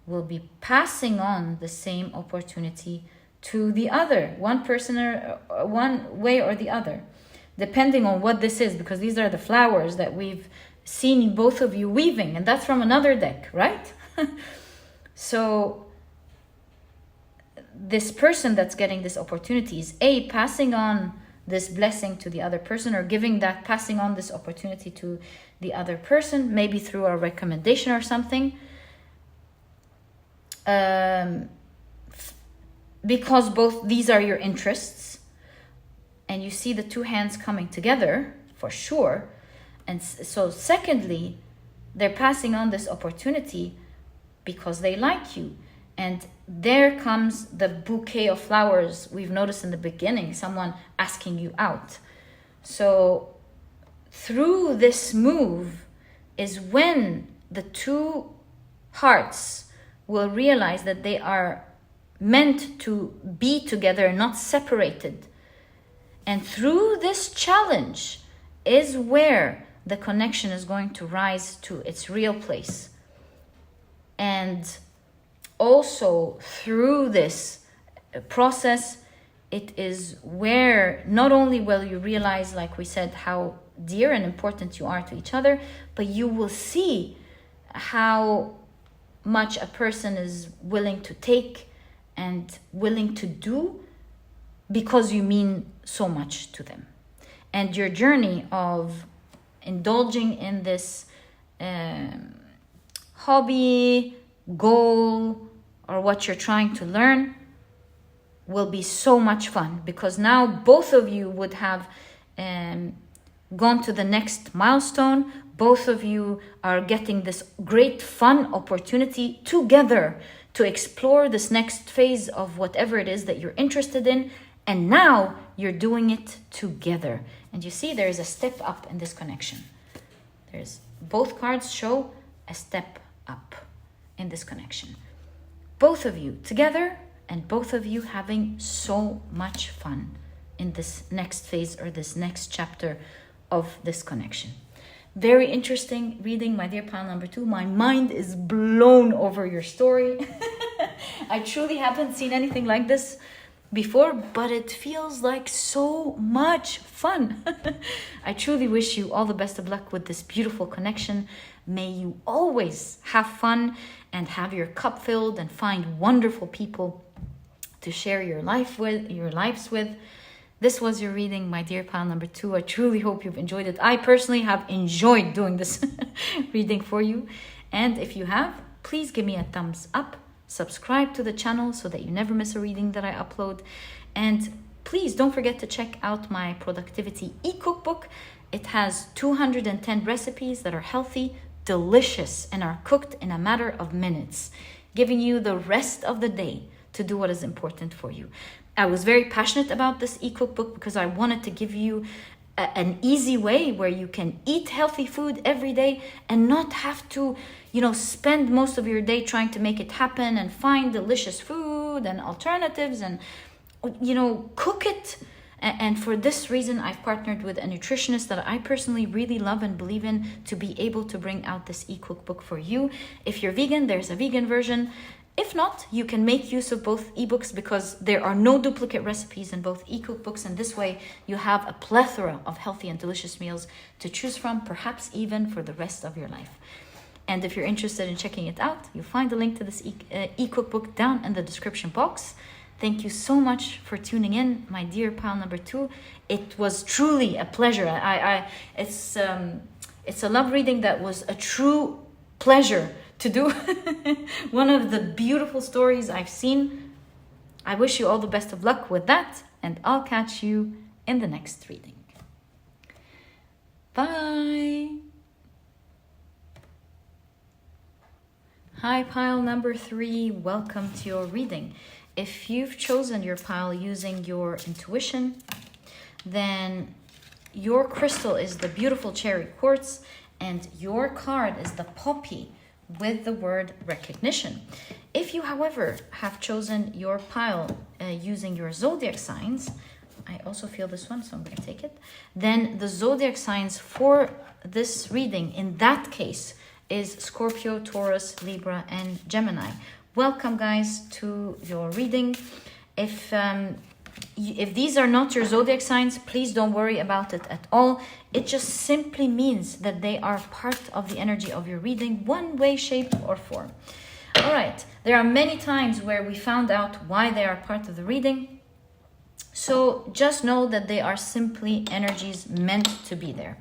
will be passing on the same opportunity to the other, one person or one way or the other, depending on what this is, because these are the flowers that we've seen both of you weaving, and that's from another deck, right? So this person that's getting this opportunity is passing on this blessing to the other person, or passing on this opportunity to the other person, maybe through a recommendation or something. Because both these are your interests, and you see the 2 hands coming together for sure. And so secondly, they're passing on this opportunity because they like you. And there comes the bouquet of flowers we've noticed in the beginning, someone asking you out. So through this move is when the 2 hearts will realize that they are meant to be together, not separated. And through this challenge is where the connection is going to rise to its real place. And also through this process, it is where not only will you realize, like we said, how dear and important you are to each other, but you will see how much a person is willing to take and willing to do because you mean so much to them. And your journey of indulging in this hobby, goal, or what you're trying to learn will be so much fun, because now both of you would have gone to the next milestone. Both of you are getting this great fun opportunity together to explore this next phase of whatever it is that you're interested in. And now you're doing it together. And you see there is a step up in this connection. Both cards show a step up in this connection. Both of you together, and both of you having so much fun in this next phase or this next chapter of this connection. Very interesting reading, my dear pile number 2. My mind is blown over your story. I truly haven't seen anything like this before, but it feels like so much fun. I truly wish you all the best of luck with this beautiful connection. May you always have fun and have your cup filled and find wonderful people to share your lives with. This was your reading, my dear pile number 2. I truly hope you've enjoyed it. I personally have enjoyed doing this reading for you. And if you have, please give me a thumbs up. Subscribe to the channel so that you never miss a reading that I upload. And please don't forget to check out my productivity e-cookbook. It has 210 recipes that are healthy, delicious, and are cooked in a matter of minutes, giving you the rest of the day to do what is important for you. I was very passionate about this e-cookbook because I wanted to give you an easy way where you can eat healthy food every day and not have to, spend most of your day trying to make it happen and find delicious food and alternatives and, cook it. And for this reason, I've partnered with a nutritionist that I personally really love and believe in to be able to bring out this e-cookbook for you. If you're vegan, there's a vegan version. If not, you can make use of both ebooks because there are no duplicate recipes in both e-cookbooks, and this way you have a plethora of healthy and delicious meals to choose from, perhaps even for the rest of your life. And if you're interested in checking it out, you'll find the link to this e-cookbook down in the description box. Thank you so much for tuning in, my dear pile number 2. It was truly a pleasure. It's a love reading that was a true pleasure to do. One of the beautiful stories I've seen. I wish you all the best of luck with that, and I'll catch you in the next reading. Bye. Hi, pile number 3. Welcome to your reading. If you've chosen your pile using your intuition, then your crystal is the beautiful cherry quartz, and your card is the poppy with the word recognition. If you, however, have chosen your pile using your zodiac signs, I also feel this one, so I'm going to take it. Then the zodiac signs for this reading, in that case, is Scorpio, Taurus, Libra, and Gemini. Welcome, guys, to your reading. If these are not your zodiac signs, please don't worry about it at all. It just simply means that they are part of the energy of your reading, one way, shape, or form. All right, there are many times where we found out why they are part of the reading. So just know that they are simply energies meant to be there.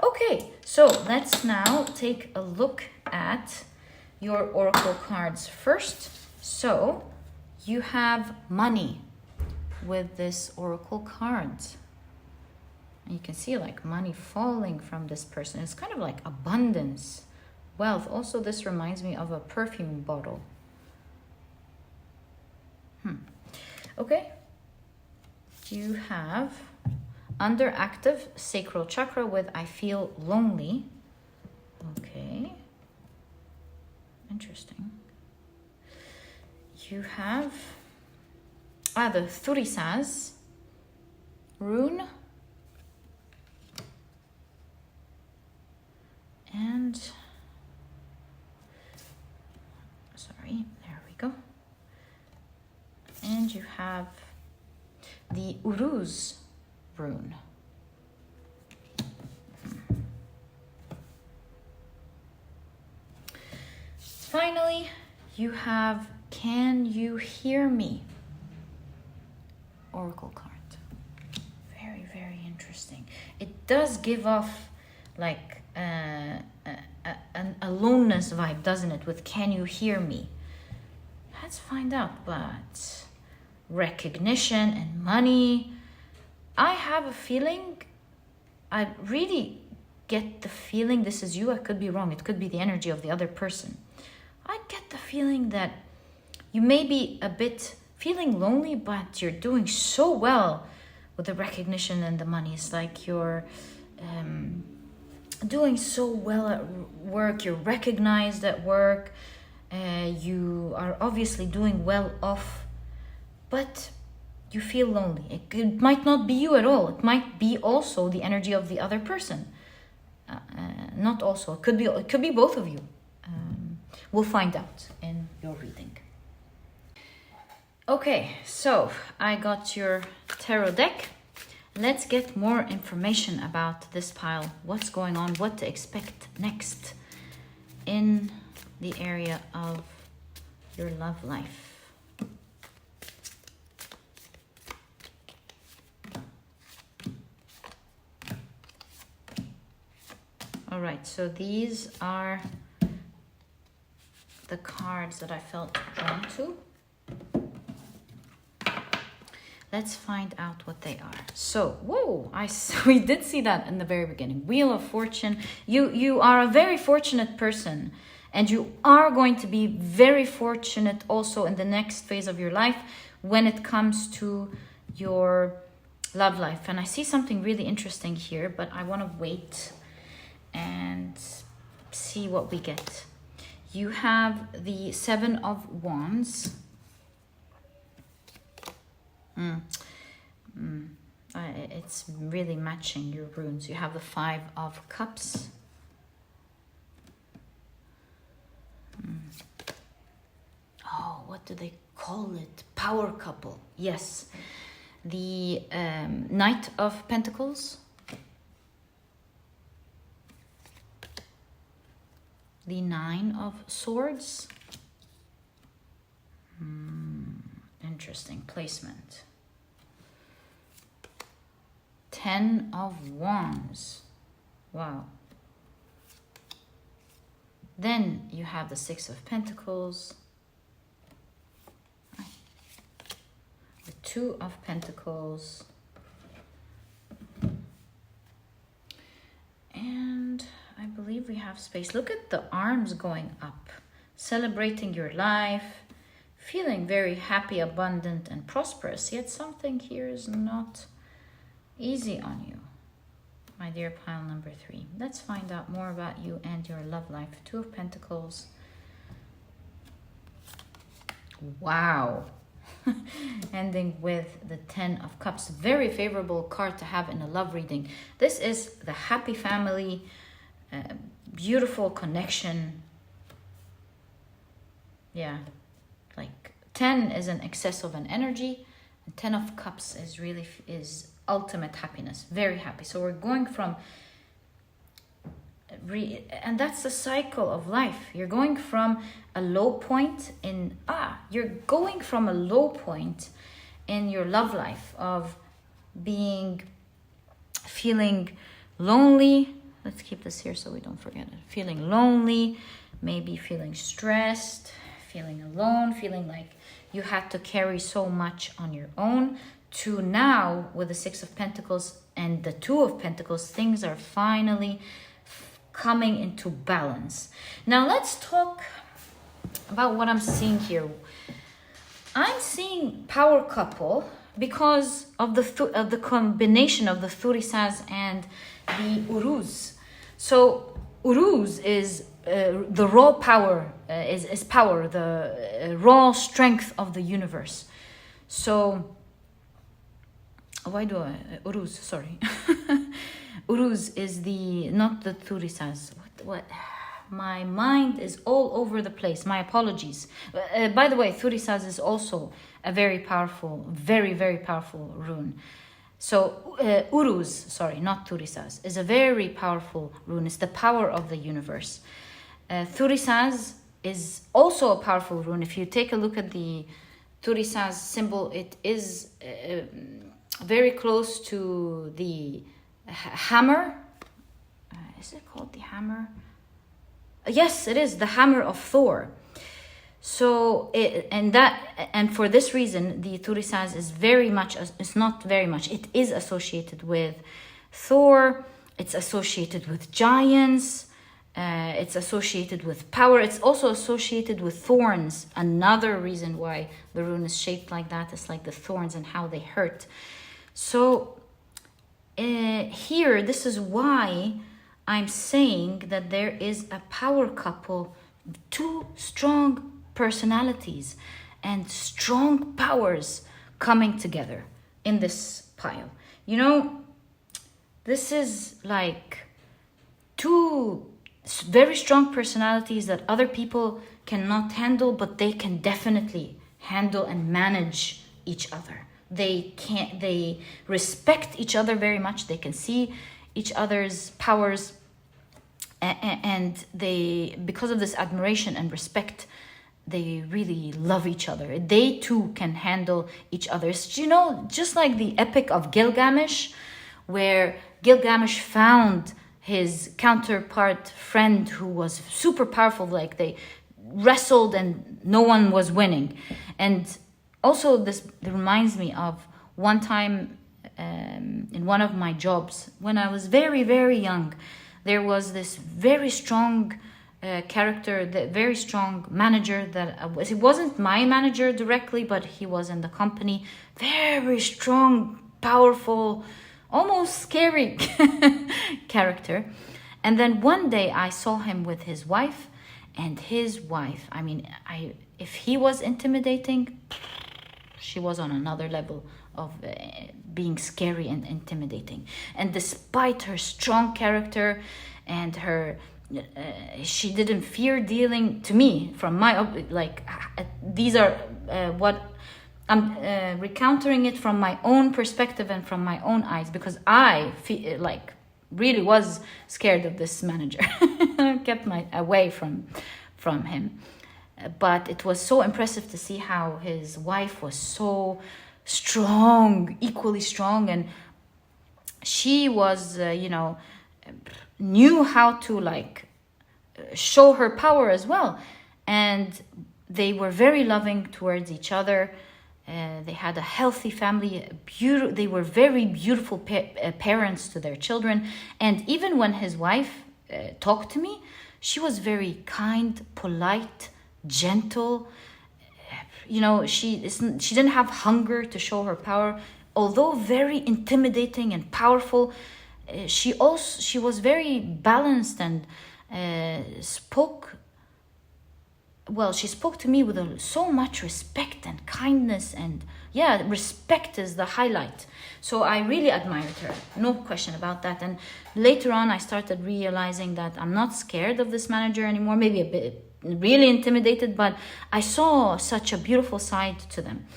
Okay, so let's now take a look at your oracle cards first. So you have money with this oracle card. And you can see like money falling from this person. It's kind of like abundance, wealth. Also, this reminds me of a perfume bottle. Okay. You have underactive sacral chakra with I feel lonely. Okay. Interesting. You have the Thurisaz rune. And sorry, there we go. And you have the Uruz rune. Finally, you have Can You Hear Me? Oracle card. Very, very interesting. It does give off like a aloneness vibe, doesn't it? With Can You Hear Me? Let's find out. But recognition and money. I have a feeling, I really get the feeling this is you. I could be wrong. It could be the energy of the other person. I get the feeling that you may be a bit feeling lonely, but you're doing so well with the recognition and the money. It's like you're doing so well at work. You're recognized at work. You are obviously doing well off, but you feel lonely. It might not be you at all. It might be also the energy of the other person. Not also. It could be both of you. We'll find out in your reading. Okay, so I got your tarot deck. Let's get more information about this pile. What's going on? What to expect next in the area of your love life. All right, so these are the cards that I felt drawn to. Let's find out what they are. So, whoa, we did see that in the very beginning. Wheel of Fortune. You are a very fortunate person, and you are going to be very fortunate also in the next phase of your life when it comes to your love life. And I see something really interesting here, but I want to wait and see what we get. You have the Seven of Wands. It's really matching your runes. You have the Five of Cups. Oh, what do they call it? Power couple. Yes. The Knight of Pentacles. the Nine of Swords. Interesting placement. Ten of Wands. Wow. Then you have the Six of Pentacles. The Two of Pentacles. And I believe we have space. Look at the arms going up. Celebrating your life. Feeling very happy, abundant, and prosperous. Yet something here is not easy on you, my dear pile number 3. Let's find out more about you and your love life. Two of Pentacles. Wow. Ending with the Ten of Cups. Very favorable card to have in a love reading. This is the happy family, beautiful connection. Yeah. Like 10 is an excess of an energy, and 10 of Cups is really ultimate happiness. Very happy. So we're going from and that's the cycle of life. You're going from a low point in you're going from a low point in your love life of feeling lonely. Let's keep this here so we don't forget it. Feeling lonely, maybe feeling stressed, feeling alone, feeling like you had to carry so much on your own, to now with the Six of Pentacles and the Two of Pentacles, things are finally coming into balance. Now let's talk about what I'm seeing here. I'm seeing power couple because of the combination of the Thurisaz and the Uruz. So Uruz is the raw power, is power, the raw strength of the universe. So Uruz, sorry. Uruz is not the Thurisaz. What? My mind is all over the place. My apologies. By the way, Thurisaz is also a very powerful, very, very powerful rune. So Uruz, sorry, not Thurisaz, is a very powerful rune. It's the power of the universe. Thurisaz is also a powerful rune. If you take a look at the Thurisaz symbol, it is very close to the hammer. Is it called the hammer? Yes, it is the hammer of Thor. So and for this reason, the Thurisaz is it is associated with Thor. It's associated with giants. It's associated with power. It's also associated with thorns. Another reason why the rune is shaped like that is like the thorns and how they hurt. So here, this is why I'm saying that there is a power couple, two strong personalities and strong powers coming together in this pile. You know, this is like two very strong personalities that other people cannot handle, but they can definitely handle and manage each other. They respect each other very much. They can see each other's powers, and because of this admiration and respect, they really love each other. They too can handle each other. You know, just like the epic of Gilgamesh, where Gilgamesh found his counterpart friend who was super powerful, like they wrestled and no one was winning. And also this reminds me of one time in one of my jobs when I was very, very young. There was this very strong character, the very strong manager that he wasn't my manager directly, but he was in the company. Very strong, powerful, almost scary character. And then one day I saw him with his wife, and his wife, I mean, if he was intimidating, she was on another level of being scary and intimidating. And despite her strong character and her she didn't fear dealing, to me, from my these are what I'm recounting it from my own perspective and from my own eyes, because I feel like really was scared of this manager. Kept my away from him. But it was so impressive to see how his wife was so strong, equally strong, and she was, knew how to like show her power as well. And they were very loving towards each other. They had a healthy family. They were very beautiful parents to their children. And even when his wife talked to me, she was very kind, polite, gentle. She didn't have hunger to show her power. Although very intimidating and powerful, she was very balanced and spoke to me with so much respect and kindness, and respect is the highlight. So I really admired her, no question about that. And later on I started realizing that I'm not scared of this manager anymore, maybe a bit really intimidated, but I saw such a beautiful side to them.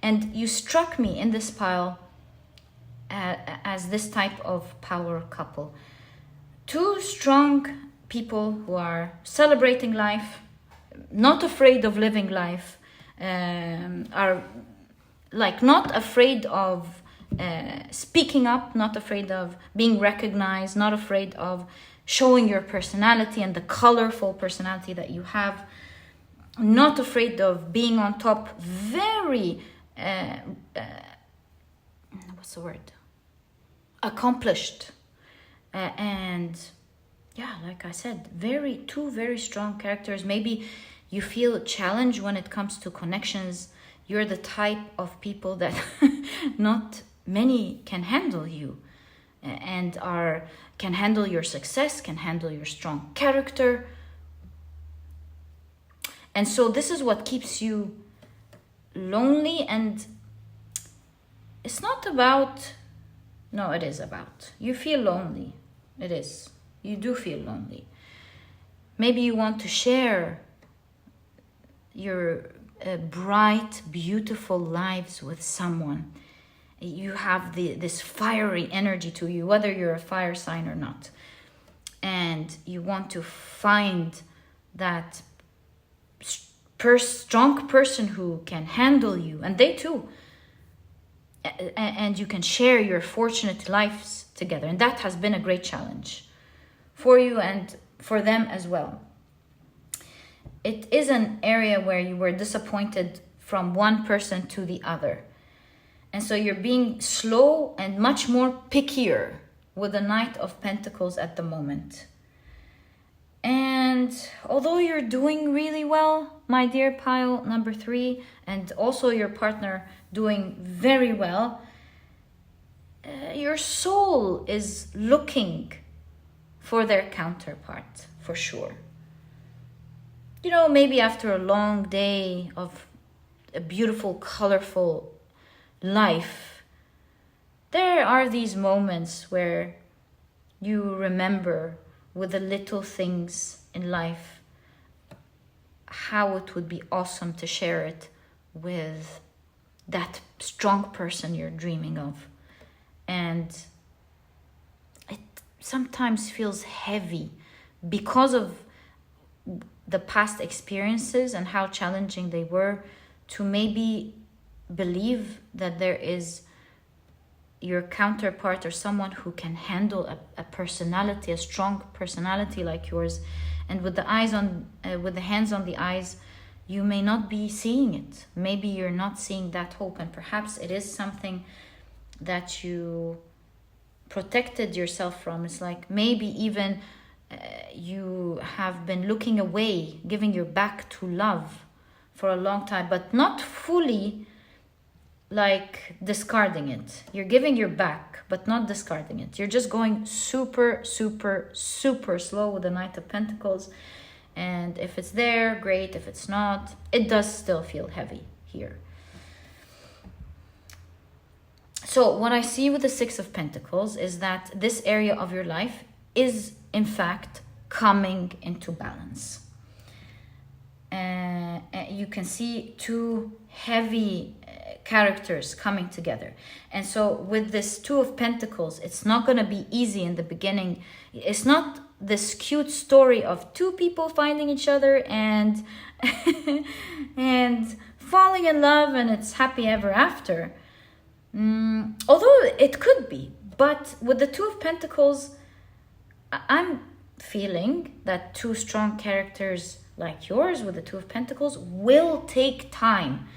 And you struck me in this pile as this type of power couple. Two strong people who are celebrating life, not afraid of living life, are like not afraid of speaking up, not afraid of being recognized, not afraid of showing your personality and the colorful personality that you have, not afraid of being on top, very what's the word? Accomplished. And like I said, two very strong characters. Maybe you feel challenged when it comes to connections. You're the type of people that not many can handle you, and can handle your success, can handle your strong character. And so this is what keeps you lonely. And it's not about, no, it is about, you feel lonely. It is. You do feel lonely. Maybe you want to share your bright, beautiful lives with someone. You have this fiery energy to you, whether you're a fire sign or not. And you want to find that strong person who can handle you, and they too. And you can share your fortunate lives together. And that has been a great challenge for you and for them as well. It is an area where you were disappointed from one person to the other. And so you're being slow and much more pickier with the Knight of Pentacles at the moment. And although you're doing really well, my dear pile number 3, and also your partner doing very well, your soul is looking for their counterpart, for sure. Maybe after a long day of a beautiful, colorful life, there are these moments where you remember with the little things in life how it would be awesome to share it with that strong person you're dreaming of. And it sometimes feels heavy because of the past experiences and how challenging they were, to maybe believe that there is your counterpart or someone who can handle a personality, a strong personality like yours. And with the hands on the eyes, you may not be seeing it. Maybe you're not seeing that hope, and perhaps it is something that you protected yourself from. It's like maybe even you have been looking away, giving your back to love for a long time, but not fully like discarding it. You're giving your back, but not discarding it. You're just going super, super, super slow with the Knight of Pentacles. And if it's there, great. If it's not, it does still feel heavy here. So what I see with the Six of Pentacles is that this area of your life is, in fact, coming into balance. You can see two heavy characters coming together. And so with this Two of Pentacles, it's not going to be easy in the beginning. It's not this cute story of two people finding each other and and falling in love and it's happy ever after. Although it could be, but with the Two of Pentacles, I'm feeling that two strong characters like yours with the Two of Pentacles will take time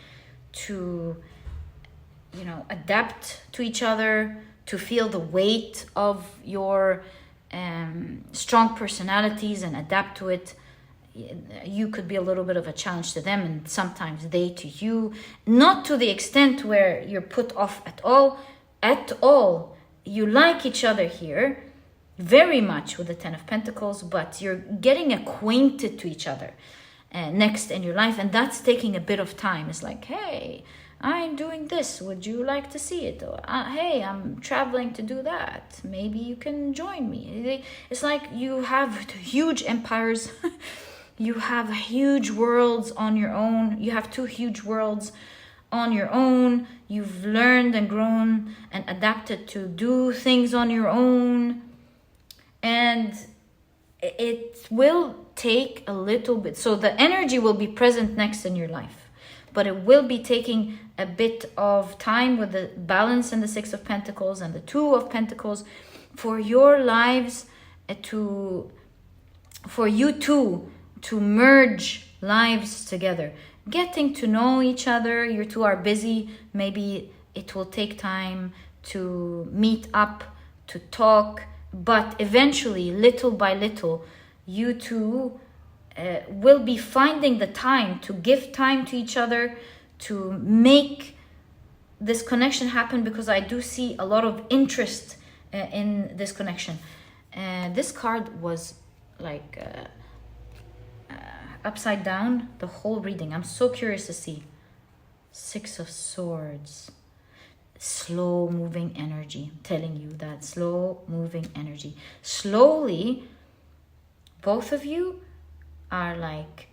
to, you know, adapt to each other, to feel the weight of your strong personalities and adapt to it. You could be a little bit of a challenge to them, and sometimes they to you, not to the extent where you're put off at all. You like each other here very much with the Ten of Pentacles, but you're getting acquainted to each other next in your life, and that's taking a bit of time. It's like, hey, I'm doing this, would you like to see it? Or, hey, I'm traveling to do that, maybe you can join me. It's like you have huge empires. You have huge worlds on your own. You have two huge worlds on your own. You've learned and grown and adapted to do things on your own. And it will take a little bit. So the energy will be present next in your life. But it will be taking a bit of time with the balance in the Six of Pentacles and the Two of Pentacles for your lives for you two to merge lives together, getting to know each other. You two are busy. Maybe it will take time to meet up, to talk, but eventually, little by little, you two will be finding the time to give time to each other, to make this connection happen, because I do see a lot of interest in this connection. This card was like upside down the whole reading. I'm so curious to see. Six of Swords. Slow moving energy. I'm telling you that. Slow moving energy. Slowly, both of you are like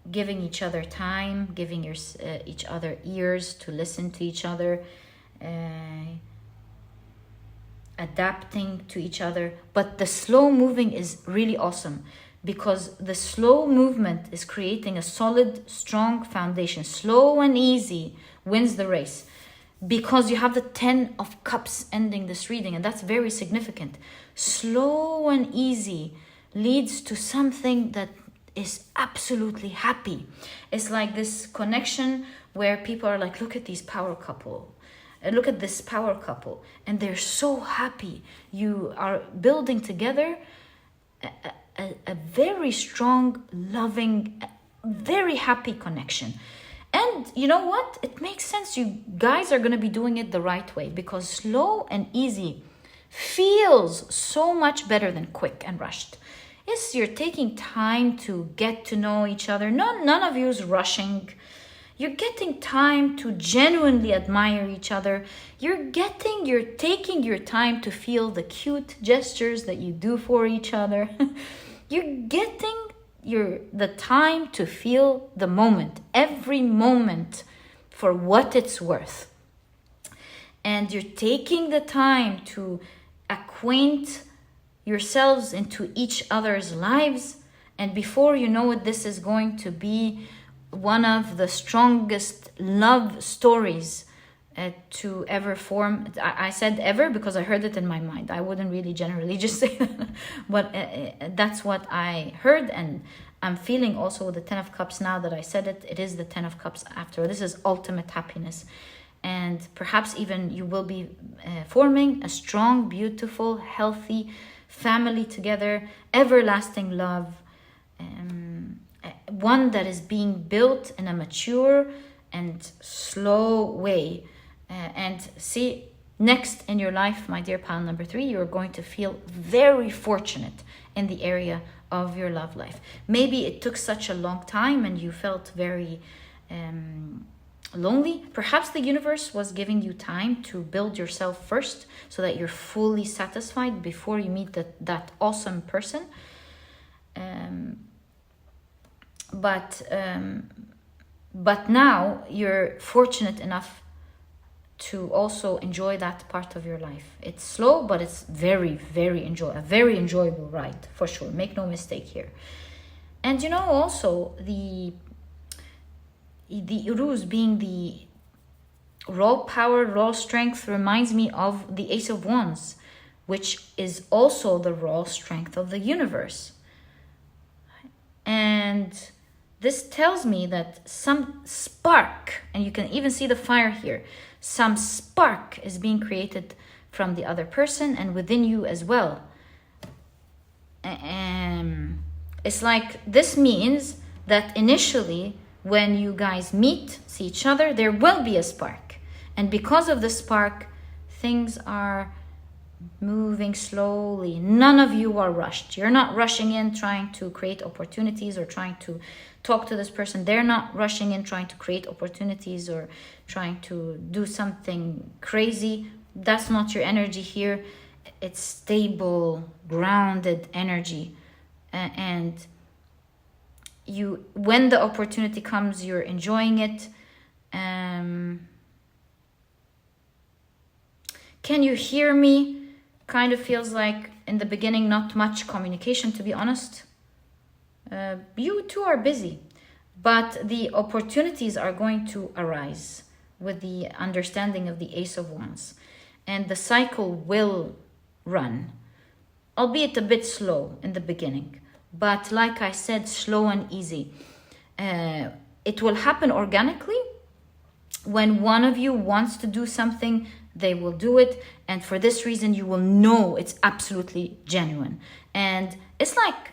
giving each other time, giving each other ears to listen to each other, adapting to each other. But the slow moving is really awesome, because the slow movement is creating a solid, strong foundation. Slow and easy wins the race, because you have the Ten of Cups ending this reading, and that's very significant. Slow and easy leads to something that is absolutely happy. It's like this connection where people are like, look at these power couple. Look at this power couple. And they're so happy. You are building together a very strong, loving, very happy connection. And you know what? It makes sense. You guys are going to be doing it the right way, because slow and easy feels so much better than quick and rushed. Yes, you're taking time to get to know each other. None of you is rushing. You're getting time to genuinely admire each other. You're taking your time to feel the cute gestures that you do for each other. You're getting the time to feel the moment, every moment, for what it's worth. And you're taking the time to acquaint yourselves into each other's lives. And before you know it, this is going to be one of the strongest love stories to ever form. I said ever because I heard it in my mind. I wouldn't really generally just say that, but that's what I heard. And I'm feeling also with the Ten of Cups, now that I said it, it is the Ten of Cups after. This is ultimate happiness. And perhaps even you will be forming a strong, beautiful, healthy family together, everlasting love, one that is being built in a mature and slow way. And see, next in your life, my dear pile number 3, you're going to feel very fortunate in the area of your love life. Maybe it took such a long time and you felt very lonely. Perhaps the universe was giving you time to build yourself first, so that you're fully satisfied before you meet that awesome person. But now you're fortunate enough to also enjoy that part of your life. It's slow, but it's very, very a very enjoyable ride, for sure. Make no mistake here. And you know, also the Uruz being the raw power, raw strength, reminds me of the Ace of Wands, which is also the raw strength of the universe. And this tells me that some spark, and you can even see the fire here, some spark is being created from the other person and within you as well. It's like, this means that initially when you guys see each other, there will be a spark. And because of the spark, things are moving slowly. None of you are rushed. You're not rushing in trying to create opportunities or trying to talk to this person. They're not rushing in trying to create opportunities or trying to do something crazy. That's not your energy here. It's stable, grounded energy. And you, when the opportunity comes, you're enjoying it. Can you hear me? Kind of feels like in the beginning not much communication, to be honest. You two are busy, but the opportunities are going to arise with the understanding of the Ace of Wands, and the cycle will run, albeit a bit slow in the beginning, but like I said, slow and easy. It will happen organically. When one of you wants to do something, they will do it, and for this reason you will know it's absolutely genuine. And it's like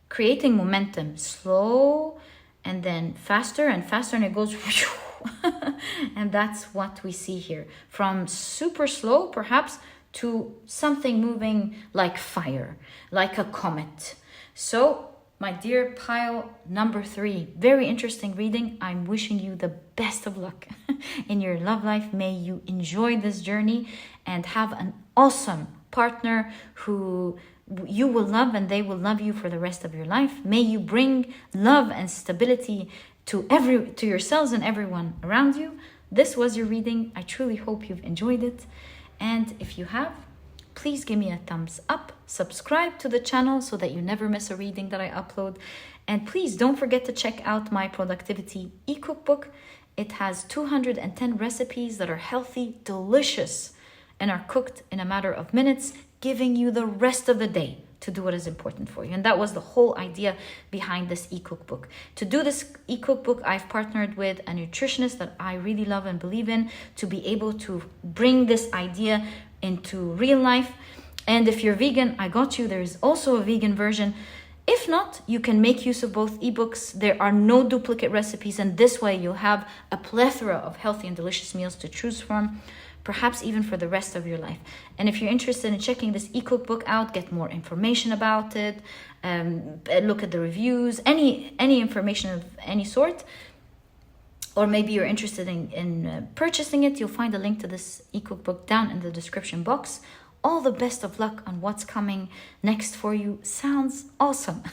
creating momentum, slow and then faster and faster, and it goes and that's what we see here, from super slow perhaps to something moving like fire, like a comet. So my dear pile number 3, very interesting reading. I'm wishing you the best of luck in your love life. May you enjoy this journey and have an awesome partner who you will love and they will love you for the rest of your life. May you bring love and stability to yourselves and everyone around you. This was your reading. I truly hope you've enjoyed it. And if you have, please give me a thumbs up, subscribe to the channel so that you never miss a reading that I upload. And please don't forget to check out my productivity e-cookbook. It has 210 recipes that are healthy, delicious, and are cooked in a matter of minutes, giving you the rest of the day to do what is important for you. And that was the whole idea behind this e-cookbook. To do this e-cookbook, I've partnered with a nutritionist that I really love and believe in, to be able to bring this idea into real life. And if you're vegan, I got you. There's also a vegan version. If not, you can make use of both ebooks. There are no duplicate recipes, and this way you'll have a plethora of healthy and delicious meals to choose from, perhaps even for the rest of your life. And if you're interested in checking this e-cookbook out, get more information about it, look at the reviews, any information of any sort, or maybe you're interested in purchasing it, you'll find a link to this e-cookbook down in the description box. All the best of luck on what's coming next for you. Sounds awesome.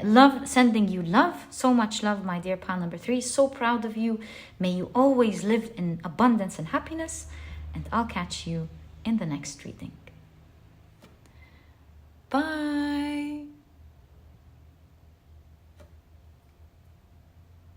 Love, sending you love. So much love, my dear pile number 3. So proud of you. May you always live in abundance and happiness. And I'll catch you in the next reading. Bye.